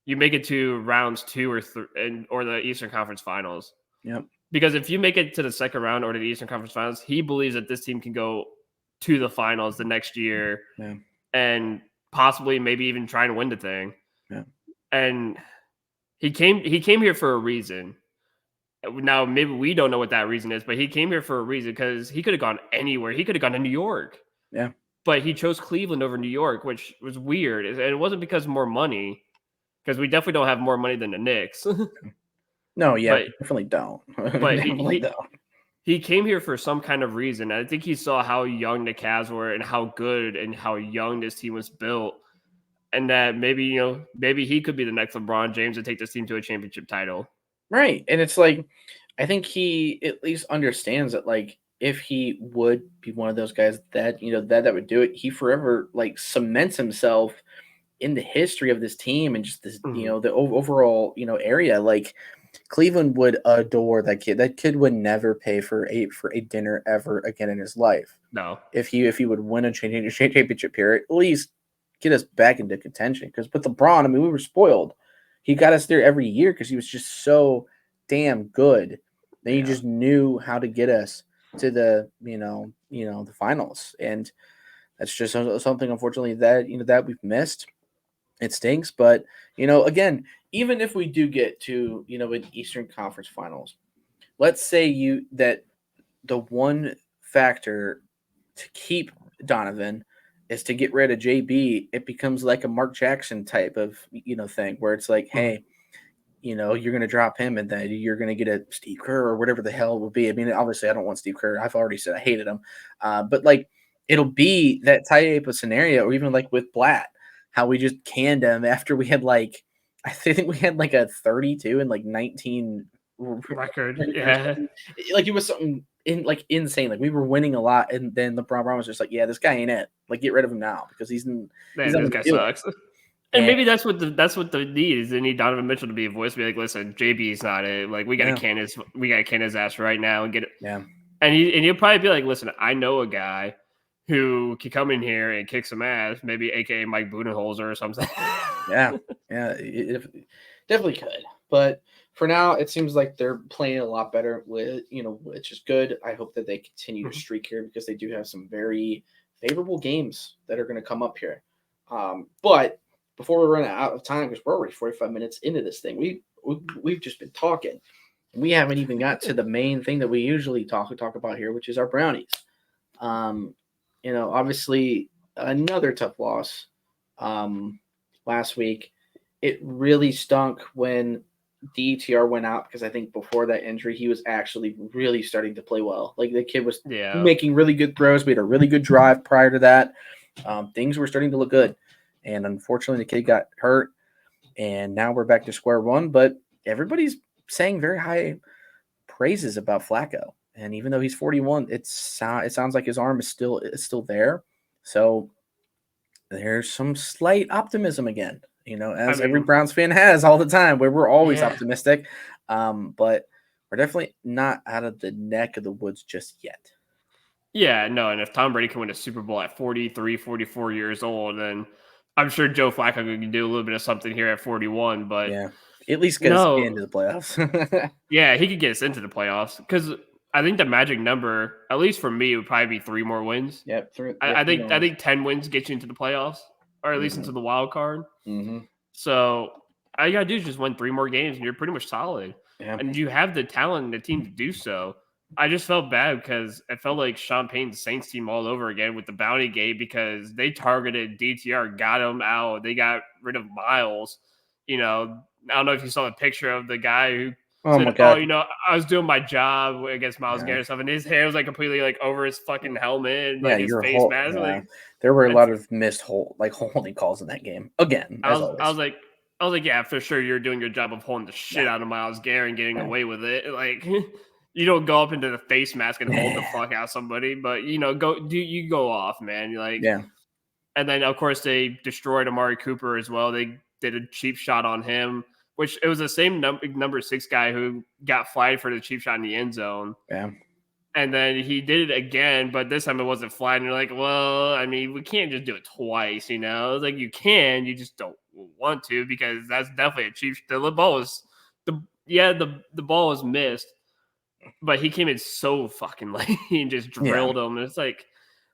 Speaker 2: you make it to rounds 2 or 3 or the Eastern Conference Finals.
Speaker 1: Yep.
Speaker 2: Because if you make it to the second round or to the Eastern Conference Finals, he believes that this team can go to the finals the next year and possibly maybe even try to win the thing.
Speaker 1: Yeah.
Speaker 2: And he came here for a reason. Now, maybe we don't know what that reason is, but he came here for a reason, because he could have gone anywhere. He could have gone to New York.
Speaker 1: Yeah.
Speaker 2: But he chose Cleveland over New York, which was weird. And it wasn't because of more money, because we definitely don't have more money than the Knicks.
Speaker 1: No, definitely don't.
Speaker 2: But he came here for some kind of reason. I think he saw how young the Cavs were and how good and how young this team was built. And that maybe he could be the next LeBron James and take this team to a championship title.
Speaker 1: Right. And it's like, I think he at least understands that, like, if he would be one of those guys that, that would do it, he forever like cements himself in the history of this team and just this, the overall, area. Like, Cleveland would adore that kid. That kid would never pay for a dinner ever again in his life.
Speaker 2: No.
Speaker 1: If he would win a championship here, at least get us back into contention. Because with LeBron, I mean, we were spoiled. He got us there every year because he was just so damn good. Then he just knew how to get us to the the finals, and that's just something, unfortunately, that we've missed. It stinks, but again, even if we do get to an Eastern Conference Finals, let's say that the one factor to keep Donovan is to get rid of JB. It becomes like a Mark Jackson type of thing where it's like, hey, you're going to drop him and then you're going to get a Steve Kerr or whatever the hell it will be. I mean, obviously I don't want Steve Kerr. I've already said I hated him. But like, it'll be that type of scenario, or even like with Blatt, how we just canned him after we had like, I think we had like a 32 and like 19
Speaker 2: record. Yeah.
Speaker 1: Like, it was something insane. Like, we were winning a lot, and then LeBron was just like, yeah, this guy ain't it. Like, get rid of him now, because this
Speaker 2: guy sucks. And maybe that's what the need is. They need Donovan Mitchell to be a voice, be like, listen, JB's not it. Like, we gotta can his ass right now and get it.
Speaker 1: Yeah.
Speaker 2: And he'll probably be like, listen, I know a guy who could come in here and kick some ass, maybe AKA Mike Budenholzer or something.
Speaker 1: Yeah, it definitely could. But for now, it seems like they're playing a lot better, which is good. I hope that they continue to streak here because they do have some very favorable games that are going to come up here. But before we run out of time, because we're already 45 minutes into this thing, we've just been talking. We haven't even got to the main thing that we usually talk about here, which is our brownies. Obviously another tough loss last week. It really stunk when DTR went out because I think before that injury, he was actually really starting to play well. Like the kid was making really good throws. We had a really good drive prior to that. Things were starting to look good. And unfortunately, the kid got hurt. And now we're back to square one. But everybody's saying very high praises about Flacco. And even though he's 41, it sounds like his arm is still there. So there's some slight optimism again, as every Browns fan has all the time, where we're always optimistic. But we're definitely not out of the neck of the woods just yet.
Speaker 2: Yeah, no, and if Tom Brady can win a Super Bowl at 43, 44 years old, then I'm sure Joe Flacco can do a little bit of something here at 41, but
Speaker 1: yeah, at least get us into the playoffs.
Speaker 2: Yeah, he could get us into the playoffs because I think the magic number, at least for me, would probably be 3 more wins.
Speaker 1: Yep,
Speaker 2: I think 10 wins get you into the playoffs, or at least into the wild card.
Speaker 1: Mm-hmm.
Speaker 2: So all you gotta do is just win 3 more games, and you're pretty much solid.
Speaker 1: Yeah.
Speaker 2: And you have the talent and the team to do so. I just felt bad because it felt like Sean Payton's Saints team all over again with the bounty gate because they targeted DTR, got him out. They got rid of Miles. I don't know if you saw the picture of the guy who said, I was doing my job against Myles Garrett and stuff, and his hair was like completely like over his fucking helmet and like his face mask.
Speaker 1: Yeah. There were a lot of missed holding calls in that game. Again,
Speaker 2: I was like, yeah, for sure, you're doing your job of holding the shit out of Myles Garrett and getting away with it. Like, you don't go up into the face mask and hold the fuck out somebody, but go off, man. And then of course they destroyed Amari Cooper as well. They did a cheap shot on him. Which it was the same number 6 guy who got flagged for the cheap shot in the end zone.
Speaker 1: Yeah.
Speaker 2: And then he did it again, but this time it wasn't flagged. And you're like, well, I mean, we can't just do it twice, It's like you can, you just don't want to because that's definitely a cheap. The ball was the ball was missed, but he came in so fucking late and just drilled him. It's like,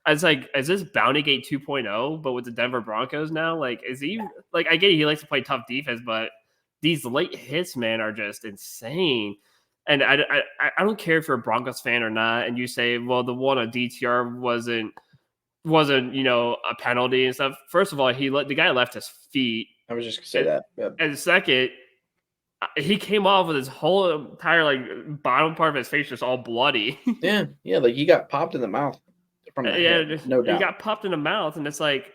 Speaker 2: is this Bountygate 2.0, but with the Denver Broncos now? Like, is he like? I get it, he likes to play tough defense, but these late hits, man, are just insane. And I don't care if you're a Broncos fan or not, and you say, well, the one on DTR wasn't a penalty and stuff. First of all, the guy left his feet.
Speaker 1: I was just gonna say that. Yep.
Speaker 2: And second, he came off with his whole entire bottom part of his face just all bloody.
Speaker 1: Yeah, like he got popped in the mouth from the head, no doubt.
Speaker 2: He got popped in the mouth, and it's like,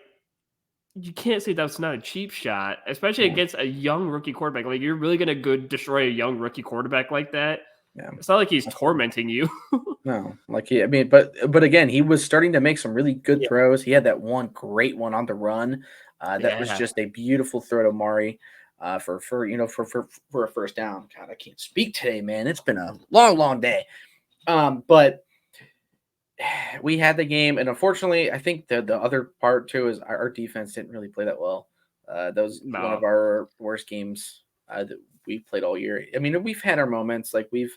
Speaker 2: you can't say that's not a cheap shot, especially against a young rookie quarterback. Like, you're really going to destroy a young rookie quarterback like that? Yeah. It's not like he's tormenting you.
Speaker 1: No. But again, he was starting to make some really good throws. He had that one great one on the run. That was just a beautiful throw to Amari for a first down. God, I can't speak today, man. It's been a long day. But we had the game, and unfortunately, I think the other part too is our defense didn't really play that well. That was one of our worst games that we've played all year. I mean, we've had our moments, like we've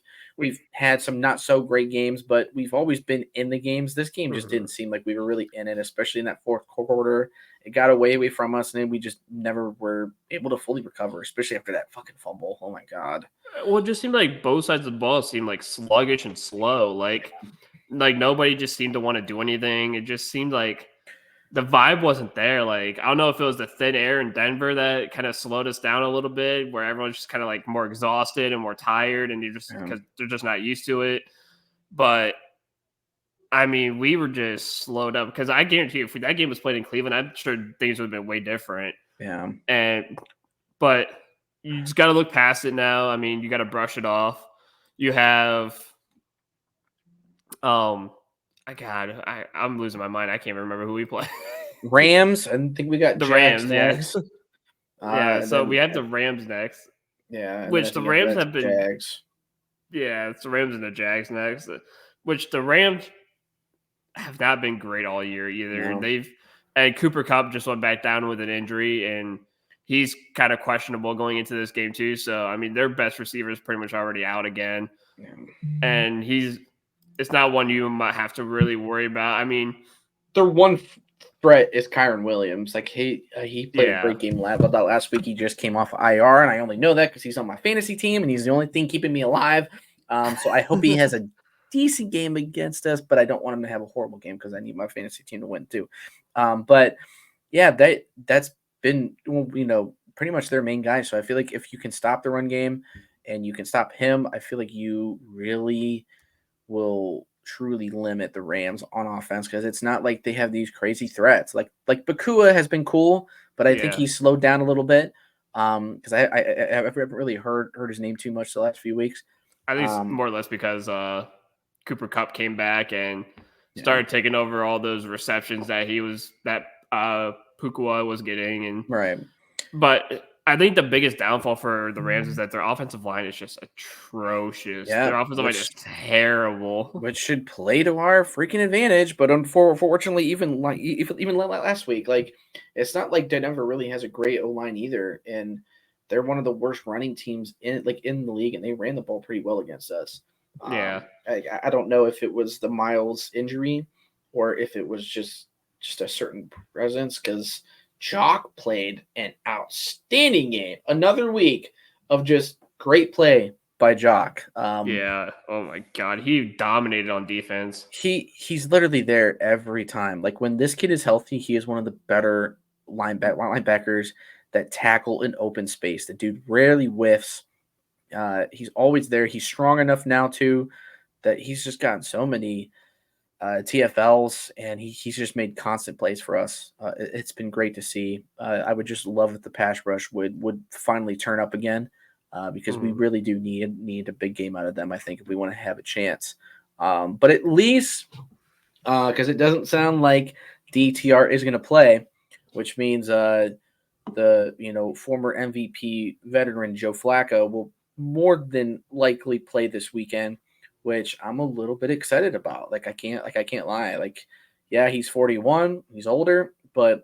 Speaker 1: had some not so great games, but we've always been in the games. This game just didn't seem like we were really in it, especially in that fourth quarter. It got away from us, and then we just never were able to fully recover, especially after that fucking fumble. Oh my God.
Speaker 2: Well, it just seemed like both sides of the ball seemed like sluggish and slow. Like nobody just seemed to want to do anything. It just seemed like the vibe wasn't there. Like, I don't know if it was the thin air in Denver that kind of slowed us down a little bit, where everyone's just kind of like more exhausted and more tired, and because they're just not used to it. But I mean, we were just slowed up because I guarantee you, if that game was played in Cleveland, I'm sure things would have been way different.
Speaker 1: Yeah.
Speaker 2: But you just got to look past it now. I mean, you got to brush it off. You have, I'm losing my mind. I can't remember who we play.
Speaker 1: Rams. I think we got
Speaker 2: the
Speaker 1: Jags
Speaker 2: Rams
Speaker 1: next.
Speaker 2: So we have the Rams next.
Speaker 1: Yeah.
Speaker 2: Which the Rams have been.
Speaker 1: Jags.
Speaker 2: Yeah, it's the Rams and the Jags next. Which the Rams, have not been great all year either.
Speaker 1: No.
Speaker 2: And Cooper Kupp just went back down with an injury, and he's kind of questionable going into this game too. So I mean, their best receiver is pretty much already out again,
Speaker 1: Yeah.
Speaker 2: and it's not one you might have to really worry about. I mean,
Speaker 1: Their one threat is Kyron Williams. Like he played a
Speaker 2: yeah,
Speaker 1: great game last week. He just came off IR, and I only know that because he's on my fantasy team, and he's the only thing keeping me alive. So I hope he has a decent game against us, but I don't want him to have a horrible game because I need my fantasy team to win too. But yeah, that's been pretty much their main guy. So I feel like if you can stop the run game and you can stop him, I feel like you really will truly limit the Rams on offense because it's not like they have these crazy threats. Like Bakua has been cool, but I think
Speaker 2: yeah.
Speaker 1: he's slowed down a little bit. Because I haven't really heard his name too much the last few weeks.
Speaker 2: At least
Speaker 1: Um,
Speaker 2: more or less because Cooper Kupp came back and
Speaker 1: yeah,
Speaker 2: started taking over all those receptions that Pukua was getting, and
Speaker 1: right.
Speaker 2: but I think the biggest downfall for the Rams is that their offensive line is just atrocious.
Speaker 1: Yeah,
Speaker 2: Their offensive line is terrible.
Speaker 1: which should play to our freaking advantage, but unfortunately, even last week, like it's not like Denver really has a great O line either, and they're one of the worst running teams in the league, and they ran the ball pretty well against us.
Speaker 2: Yeah,
Speaker 1: I don't know if it was the Miles injury or if it was just a certain presence because Chalk played an outstanding game. Another week of just great play by Jock.
Speaker 2: yeah. Oh my god, he dominated on defense.
Speaker 1: He's literally there every time. Like when this kid is healthy, he is one of the better linebackers that tackle in open space. The dude rarely whiffs. He's always there. He's strong enough now too that he's just gotten so many TFLs, and he's just made constant plays for us. It's been great to see. I would just love if the pass rush would finally turn up again, because we really do need a big game out of them. I think if we want to have a chance, but at least because it doesn't sound like DTR is going to play, which means the former MVP veteran Joe Flacco will more than likely play this weekend, which I'm a little bit excited about. I can't lie. Like, yeah, he's 41, he's older, but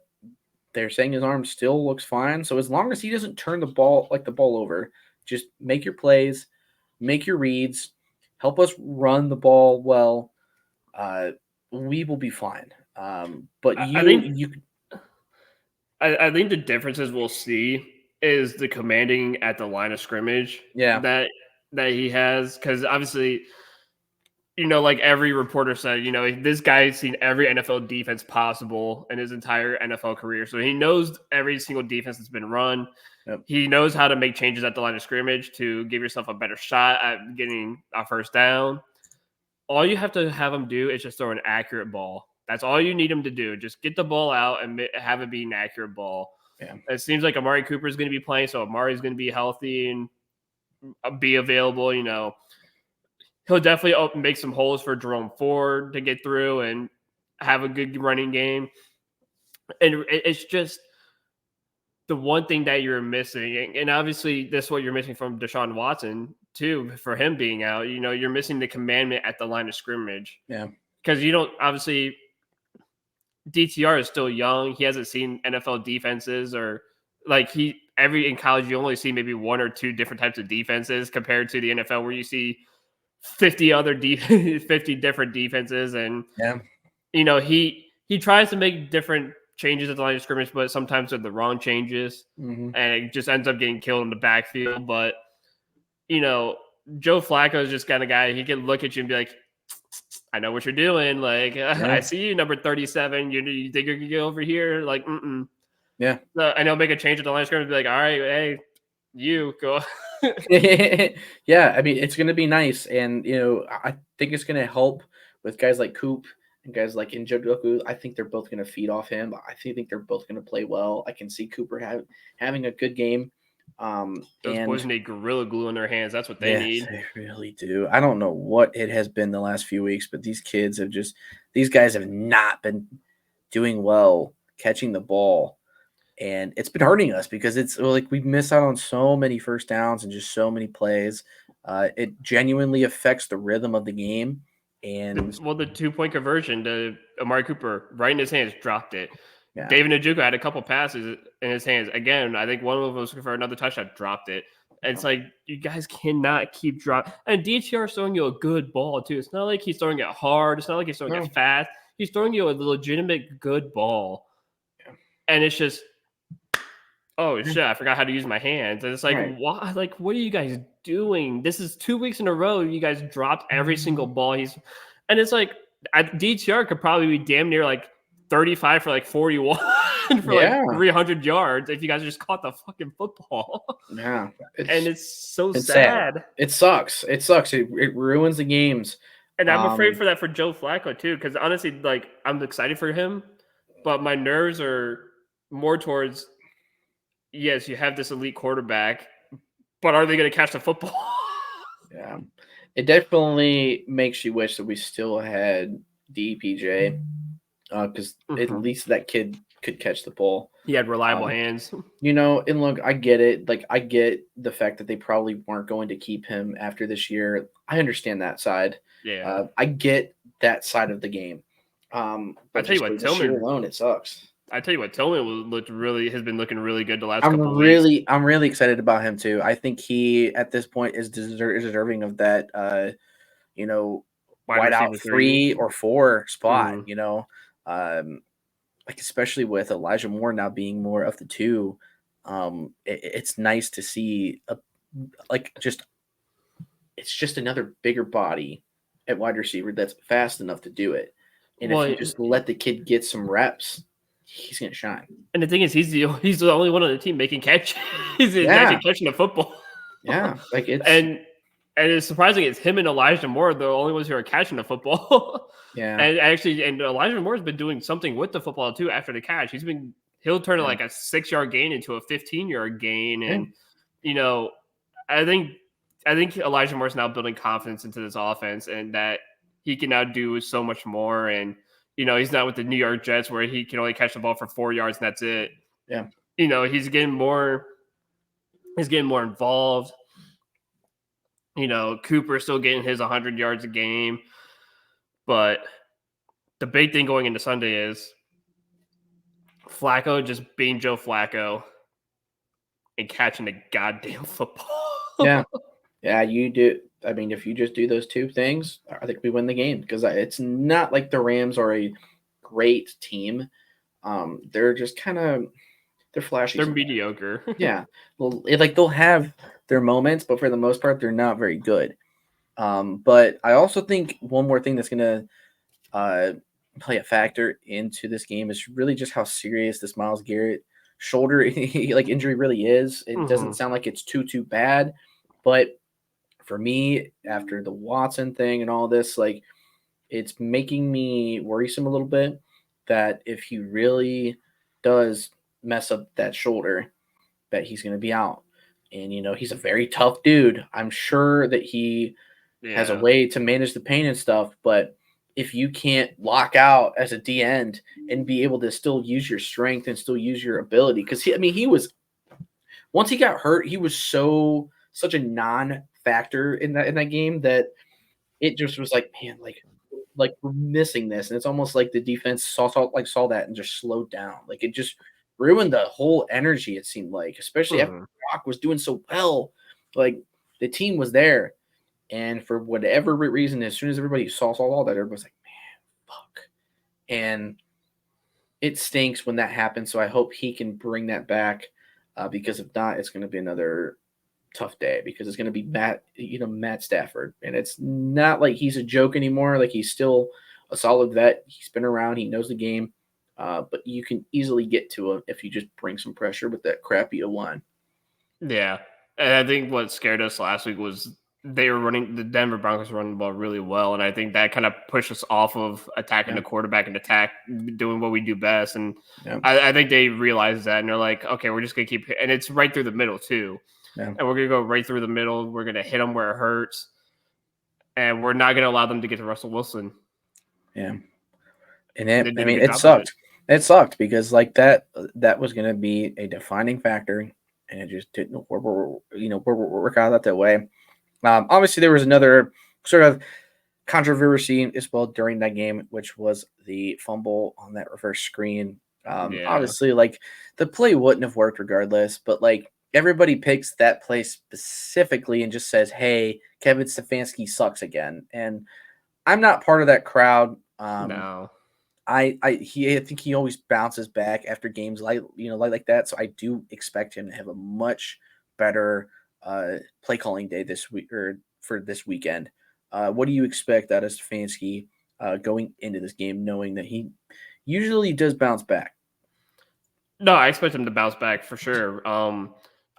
Speaker 1: they're saying his arm still looks fine. So as long as he doesn't turn the ball over, just make your plays, make your reads, help us run the ball well. Uh, we will be fine. But
Speaker 2: I think
Speaker 1: you
Speaker 2: I think the differences we'll see is the commanding at the line of scrimmage
Speaker 1: yeah.
Speaker 2: that he has, because obviously, like every reporter said, this guy's seen every NFL defense possible in his entire NFL career. So he knows every single defense that's been run.
Speaker 1: Yep.
Speaker 2: He knows how to make changes at the line of scrimmage to give yourself a better shot at getting a first down. All you have to have him do is just throw an accurate ball. That's all you need him to do. Just get the ball out and have it be an accurate ball.
Speaker 1: Yeah.
Speaker 2: It seems like Amari Cooper is going to be playing, so Amari's going to be healthy and be available. He'll definitely make some holes for Jerome Ford to get through and have a good running game. And it's just the one thing that you're missing. And obviously, this is what you're missing from Deshaun Watson, too, for him being out. You're missing the commandment at the line of scrimmage.
Speaker 1: Yeah.
Speaker 2: Because you don't, obviously, DTR is still young. He hasn't seen NFL defenses, or in college, you only see maybe one or two different types of defenses compared to the NFL where you see 50 50 different defenses. And,
Speaker 1: Yeah.
Speaker 2: he tries to make different changes at the line of scrimmage, but sometimes they're the wrong changes,
Speaker 1: Mm-hmm.
Speaker 2: and it just ends up getting killed in the backfield. But, Joe Flacco is just kind of guy, he can look at you and be like, I know what you're doing. Like,
Speaker 1: Yeah.
Speaker 2: I see you, number 37. You think you're going to get over here? Like,
Speaker 1: Yeah.
Speaker 2: I know, make a change at the line of scrimmage and be like, all right, hey, you go.
Speaker 1: Yeah, I mean, it's going to be nice. And, I think it's going to help with guys like Coop and guys like Njoku. I think they're both going to feed off him. I think they're both going to play well. I can see Cooper having a good game.
Speaker 2: Those boys need gorilla glue in their hands. That's what they need.
Speaker 1: They really do. I don't know what it has been the last few weeks, but these guys have not been doing well catching the ball. And it's been hurting us because it's like we miss out on so many first downs and just so many plays. It genuinely affects the rhythm of the game. And
Speaker 2: the 2-point conversion to Amari Cooper right in his hands, dropped it.
Speaker 1: yeah.
Speaker 2: David Njoku had a couple passes in his hands. Again, I think one of them was for another touchdown, dropped it. And it's like, you guys cannot keep dropping. And DTR is throwing you a good ball, too. It's not like he's throwing it hard. It's not like he's throwing it fast. He's throwing you a legitimate good ball.
Speaker 1: Yeah.
Speaker 2: And it's just, oh, shit, I forgot how to use my hands. And it's like, why? Like, what are you guys doing? This is 2 weeks in a row. You guys dropped every single ball. And it's like, DTR could probably be damn near like 35 for like 41 for like 300 yards if you guys just caught the fucking football.
Speaker 1: Yeah.
Speaker 2: And it's so sad.
Speaker 1: It sucks. It sucks. It ruins the games.
Speaker 2: And I'm afraid for that for Joe Flacco too, because honestly, like, I'm excited for him, but my nerves are more towards, yes, you have this elite quarterback, but are they going to catch the football?
Speaker 1: Yeah. It definitely makes you wish that we still had DPJ, because at least that kid could catch the ball.
Speaker 2: He had reliable hands.
Speaker 1: You know, and look, I get it. Like, I get the fact that they probably weren't going to keep him after this year. I understand that side.
Speaker 2: Yeah.
Speaker 1: I get that side of the game. But
Speaker 2: I tell you what,
Speaker 1: Tillman alone, it sucks.
Speaker 2: I tell you what, Tillman has been looking really good the last
Speaker 1: couple
Speaker 2: of weeks.
Speaker 1: I'm really excited about him too. I think he at this point is deserving of that wide out 3 or 4 spot, you know. Like, especially with Elijah Moore now being more of the 2. It's nice to see it's just another bigger body at wide receiver that's fast enough to do it. And if you just let the kid get some reps, he's gonna shine.
Speaker 2: And the thing is, he's the only one on the team making catches. He's actually catching the football.
Speaker 1: Yeah, like it's
Speaker 2: and it's surprising. It's him and Elijah Moore, the only ones who are catching the football.
Speaker 1: Yeah,
Speaker 2: and Elijah Moore's been doing something with the football too after the catch. He'll turn like a 6-yard gain into a 15-yard gain, and you know, I think Elijah Moore's now building confidence into this offense, and that he can now do so much more. And you know, he's not with the New York Jets where he can only catch the ball for 4 yards and that's it.
Speaker 1: Yeah.
Speaker 2: You know, he's getting more involved. You know, Cooper's still getting his 100 yards a game. But the big thing going into Sunday is Flacco just being Joe Flacco and catching the goddamn football.
Speaker 1: Yeah. Yeah, you do. I mean, if you just do those 2 things, I think we win the game, because it's not like the Rams are a great team. They're just they're flashy.
Speaker 2: They're mediocre.
Speaker 1: Yeah. Well, they'll have their moments, but for the most part, they're not very good. But I also think one more thing that's going to play a factor into this game is really just how serious this Myles Garrett shoulder injury really is. It doesn't sound like it's too bad, but for me, after the Watson thing and all this, like, it's making me worrisome a little bit that if he really does mess up that shoulder, that he's going to be out. And, you know, he's a very tough dude. I'm sure that he has a way to manage the pain and stuff, but if you can't lock out as a D end and be able to still use your strength and still use your ability, because he was, once he got hurt, he was such a non-factor in that game that it just was like, man, like we're missing this. And it's almost like the defense saw that and just slowed down. Like, it just ruined the whole energy, it seemed like, especially after Brock was doing so well. Like, the team was there. And for whatever reason, as soon as everybody saw all that, everybody's like, man, fuck. And it stinks when that happens. So I hope he can bring that back, because if not, it's going to be another tough day, because it's going to be Matt Stafford. And it's not like he's a joke anymore. Like, he's still a solid vet. He's been around. He knows the game. But you can easily get to him if you just bring some pressure with that crappy O-line.
Speaker 2: Yeah. And I think what scared us last week was the Denver Broncos were running the ball really well. And I think that kind of pushed us off of attacking the quarterback and doing what we do best. And I think they realized that, and they're like, okay, we're just going to keep – and it's right through the middle too. Yeah. And we're going to go right through the middle. We're going to hit them where it hurts. And we're not going to allow them to get to Russell Wilson.
Speaker 1: Yeah. And it sucked. It sucked because, like, that was going to be a defining factor, and it just didn't work out that way. Obviously, there was another sort of controversy as well during that game, which was the fumble on that reverse screen.
Speaker 2: Yeah.
Speaker 1: Obviously, like the play wouldn't have worked regardless, but like everybody picks that play specifically and just says, "Hey, Kevin Stefanski sucks again." And I'm not part of that crowd.
Speaker 2: No.
Speaker 1: I think he always bounces back after games like that. So I do expect him to have a much better play calling day this week or for this weekend. What do you expect out of Stefanski going into this game, knowing that he usually does bounce back?
Speaker 2: No, I expect him to bounce back for sure.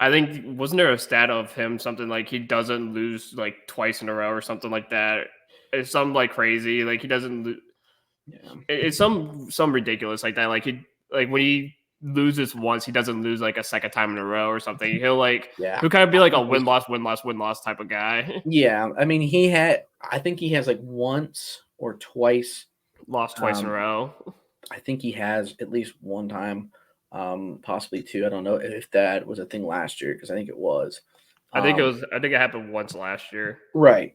Speaker 2: I think wasn't there a stat of him something like he doesn't lose like twice in a row or something like that? It's something like crazy. Like he doesn't.
Speaker 1: Yeah,
Speaker 2: It's some ridiculous like that. Like he like when he loses once, he doesn't lose like a second time in a row or something.
Speaker 1: yeah.
Speaker 2: He'll kind of be like a win loss type of guy.
Speaker 1: Yeah, I mean, I think he has like once or twice.
Speaker 2: Lost twice in a
Speaker 1: Um,
Speaker 2: row.
Speaker 1: I think he has at least one time, possibly two. I don't know if that was a thing last year because I think it was. Um,
Speaker 2: I think it happened once last year.
Speaker 1: right.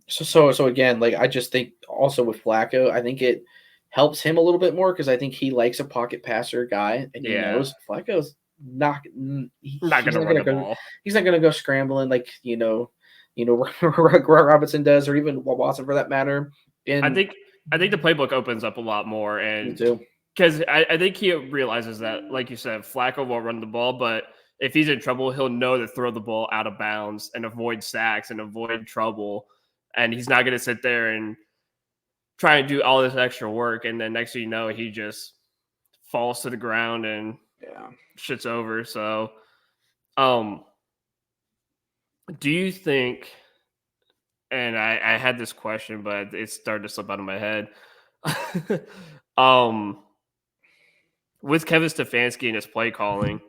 Speaker 1: So again, like I just think also with Flacco, I think it helps him a little bit more because I think he likes a pocket passer guy, and he
Speaker 2: Yeah,
Speaker 1: knows Flacco's not.
Speaker 2: not
Speaker 1: He's
Speaker 2: gonna
Speaker 1: not
Speaker 2: run
Speaker 1: gonna
Speaker 2: the
Speaker 1: go.
Speaker 2: ball.
Speaker 1: He's not gonna go scrambling like Robinson does, or even Watson for that matter.
Speaker 2: I
Speaker 1: And
Speaker 2: think I think the playbook opens up a lot more,
Speaker 1: me
Speaker 2: and
Speaker 1: too.
Speaker 2: because I think he realizes that, like you said, Flacco won't run the ball, but if he's in trouble, he'll know to throw the ball out of bounds and avoid sacks and avoid trouble, and he's not going to sit there and try and do all this extra work, and then next thing you know, he just falls to the ground and
Speaker 1: Yeah.
Speaker 2: shit's over. So, um, do you think? And I had this question, but it started to slip out of my head. um, with Kevin Stefanski and his play calling,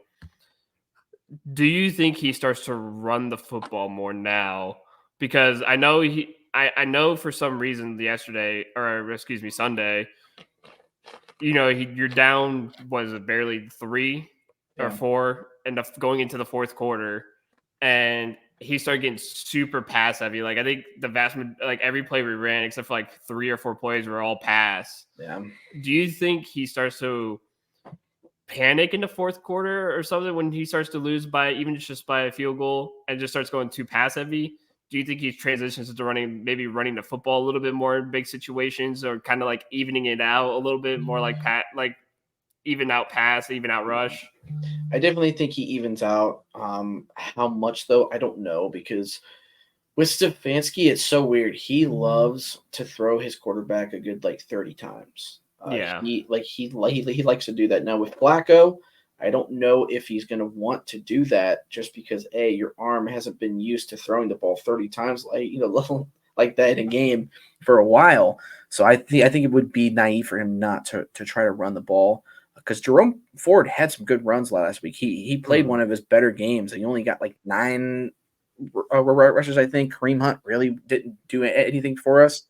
Speaker 2: do you think he starts to run the football more now? Because I know for some reason yesterday, or excuse me, Sunday, you're down, was it barely three or
Speaker 1: Yeah.
Speaker 2: four, and going into the fourth quarter, and he started getting super pass heavy. Like I think like every play we ran, except for like 3 or 4 plays, were all pass.
Speaker 1: Yeah.
Speaker 2: Do you think he starts to panic in the fourth quarter or something when he starts to lose by even just by a field goal and just starts going too pass heavy? Do you think he transitions into running the football a little bit more in big situations, or kind of like evening it out a little bit more, like even out pass, even out rush?
Speaker 1: I definitely think he evens out. How much though, I don't know because with Stefanski, it's so weird. He loves to throw his quarterback a good like 30 times.
Speaker 2: Yeah.
Speaker 1: He likes to do that. Now with Flacco, I don't know if he's going to want to do that just because your arm hasn't been used to throwing the ball 30 times like that in a game for a while. So I think it would be naive for him not to try to run the ball because Jerome Ford had some good runs last week. He played
Speaker 2: Mhm.
Speaker 1: one of his better games. He only got like 9 rushers. I think Kareem Hunt really didn't do anything for us,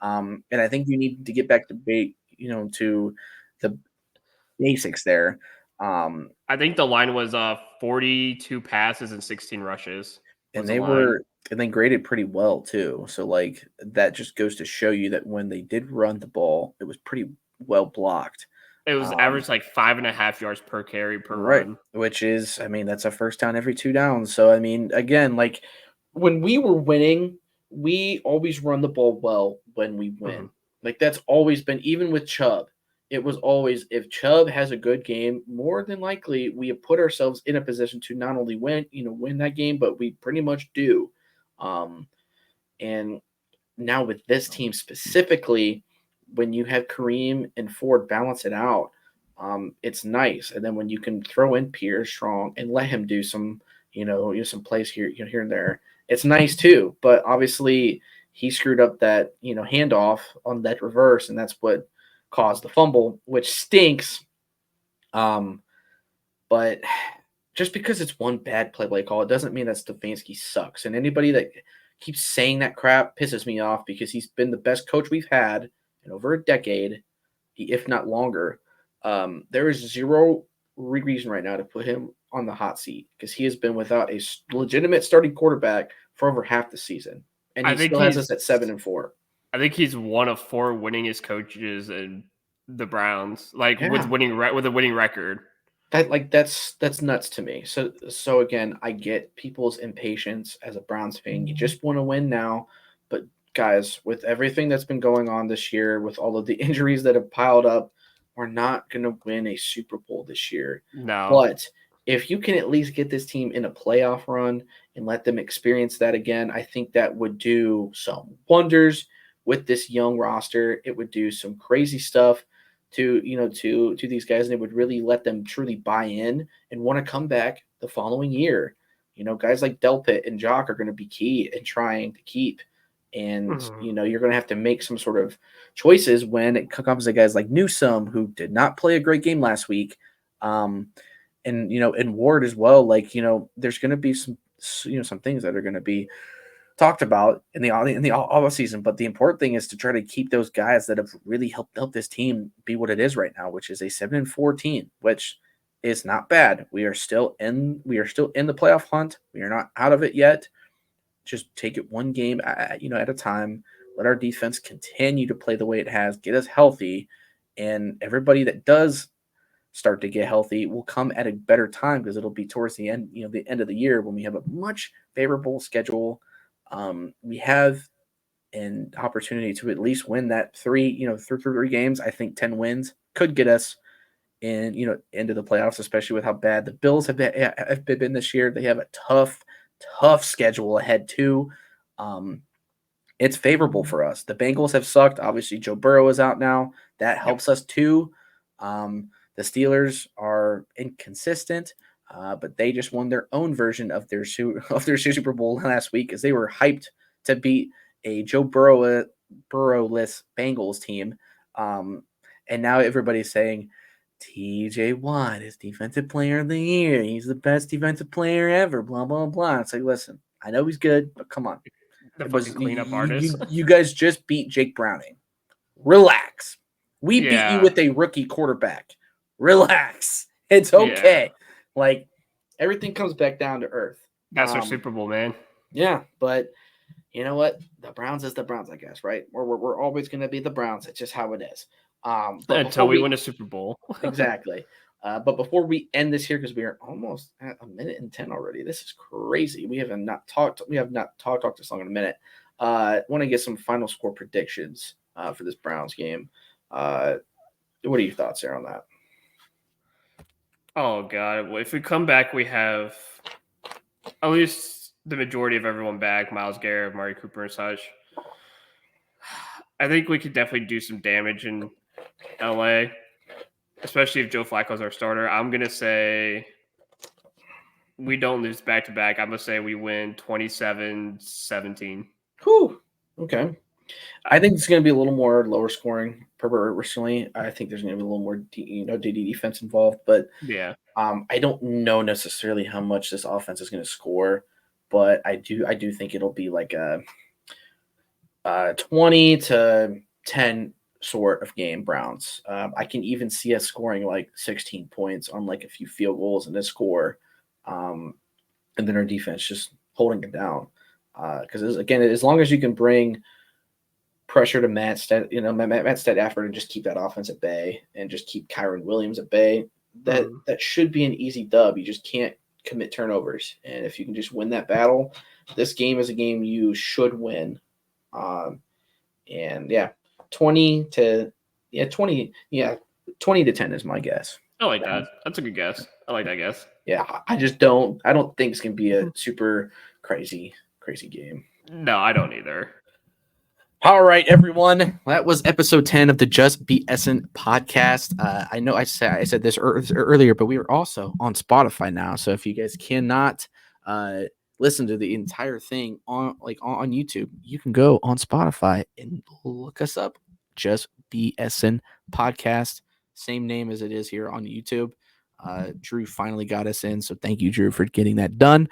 Speaker 1: and I think you need to get back to the basics there. Um,
Speaker 2: I think the line was 42 passes and 16 rushes was
Speaker 1: and
Speaker 2: the
Speaker 1: they
Speaker 2: line.
Speaker 1: were and they graded pretty well too. So like that just goes to show you that when they did run the ball, it was pretty well blocked.
Speaker 2: It was
Speaker 1: Um,
Speaker 2: average like 5.5 yards per carry per
Speaker 1: Right.
Speaker 2: run.
Speaker 1: Which is, I mean, that's a first down every 2 downs. So, I mean, again, like when we were winning, we always run the ball well when we
Speaker 2: Mhm.
Speaker 1: win. Like that's always been, even with Chubb, it was always if Chubb has a good game, more than likely we have put ourselves in a position to not only win that game, but we pretty much do. Um, and now with this team specifically, when you have Kareem and Ford balance it out, it's nice. And then when you can throw in Pierre Strong and let him do some plays here and there, it's nice too. But obviously, he screwed up that handoff on that reverse, and that's what caused the fumble, which stinks. Um, but just because it's one bad play call, it doesn't mean that Stefanski sucks. And anybody that keeps saying that crap pisses me off because he's been the best coach we've had in over a decade, if not longer. There is zero reason right now to put him on the hot seat because he has been without a legitimate starting quarterback for over half the season, and
Speaker 2: I
Speaker 1: he
Speaker 2: think
Speaker 1: still has
Speaker 2: he's
Speaker 1: us at 7-4.
Speaker 2: I think he's one of 4 winningest coaches in the Browns, like
Speaker 1: Yeah.
Speaker 2: with a winning record.
Speaker 1: That's nuts to me. So again, I get people's impatience as a Browns fan. You just want to win now, but guys, with everything that's been going on this year, with all of the injuries that have piled up, we're not going to win a Super Bowl this year.
Speaker 2: No.
Speaker 1: But if you can at least get this team in a playoff run and let them experience that again, I think that would do some wonders with this young roster. It would do some crazy stuff to these guys, and it would really let them truly buy in and want to come back the following year. Guys like Delpit and Jock are going to be key in trying to keep. And you're going to have to make some sort of choices when it comes to guys like Newsome, who did not play a great game last week, and Ward as well. There's going to be some things that are going to be talked about in the off season, but the important thing is to try to keep those guys that have really helped this team be what it is right now, which is a 7-4 team, which is not bad. We are still in the playoff hunt. We are not out of it yet. Just take it one game at a time. Let our defense continue to play the way it has. Get us healthy, and everybody that does start to get healthy will come at a better time because it'll be towards the end, the end of the year when we have a much favorable schedule. We have an opportunity to at least win that through 3 games. I think 10 wins could get us into the playoffs, especially with how bad the Bills have been this year. They have a tough schedule ahead too. It's favorable for us. The Bengals have sucked. Obviously, Joe Burrow is out now. That helps us too. The Steelers are inconsistent. But they just won their own version of their Super Bowl last week, as they were hyped to beat a Joe Burrow-less Bengals team. And now everybody's saying TJ Watt is Defensive Player of the Year. He's the best defensive player ever. Blah blah blah. It's like, listen, I know he's good, but come on.
Speaker 2: The fucking cleanup artist.
Speaker 1: You guys just beat Jake Browning. Relax. We beat you with a rookie quarterback. Relax. It's okay. Yeah. Everything comes back down to earth.
Speaker 2: That's our Super Bowl, man.
Speaker 1: Yeah, but you know what? The Browns is the Browns, I guess, right? We're always going to be the Browns. It's just how it is.
Speaker 2: But until we win a Super Bowl.
Speaker 1: Exactly. But before we end this here, because we are almost at 1:10 already. This is crazy. We have not talked this long in a minute. Want to get some final score predictions for this Browns game. What are your thoughts there on that?
Speaker 2: Oh, God. Well, if we come back, we have at least the majority of everyone back. Myles Garrett, Amari Cooper, and such. I think we could definitely do some damage in LA, especially if Joe Flacco's our starter. I'm going to say we don't lose back-to-back. I'm going to say we win 27-17.
Speaker 1: Whew. Okay. I think it's going to be a little more lower scoring personally. I think there's going to be a little more DD defense involved, but
Speaker 2: yeah,
Speaker 1: I don't know necessarily how much this offense is going to score, but I do think it'll be like a 20-10 sort of game. Browns. I can even see us scoring like 16 points on like a few field goals and a score, and then our defense just holding it down. Because again, as long as you can bring pressure to Matt Stafford and just keep that offense at bay and just keep Kyron Williams at bay, that should be an easy dub. You just can't commit turnovers, and if you can just win that battle, this game is a game you should win. And yeah, 20 to 10 is my guess.
Speaker 2: I like that. That's a good guess. I like that guess.
Speaker 1: Yeah, I don't think it's gonna be a super crazy game.
Speaker 2: No, I don't either.
Speaker 1: All right, everyone. That was episode 10 of the JustBS'n podcast. I know I said this earlier, but we are also on Spotify now. So if you guys cannot listen to the entire thing on YouTube, you can go on Spotify and look us up. JustBS'n podcast, same name as it is here on YouTube. Drew finally got us in, so thank you, Drew, for getting that done.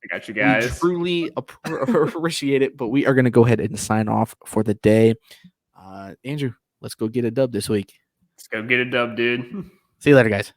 Speaker 2: I got you guys.
Speaker 1: We truly appreciate it, but we are going to go ahead and sign off for the day. Andrew, let's go get a dub this week.
Speaker 2: Let's go get a dub, dude.
Speaker 1: See you later, guys.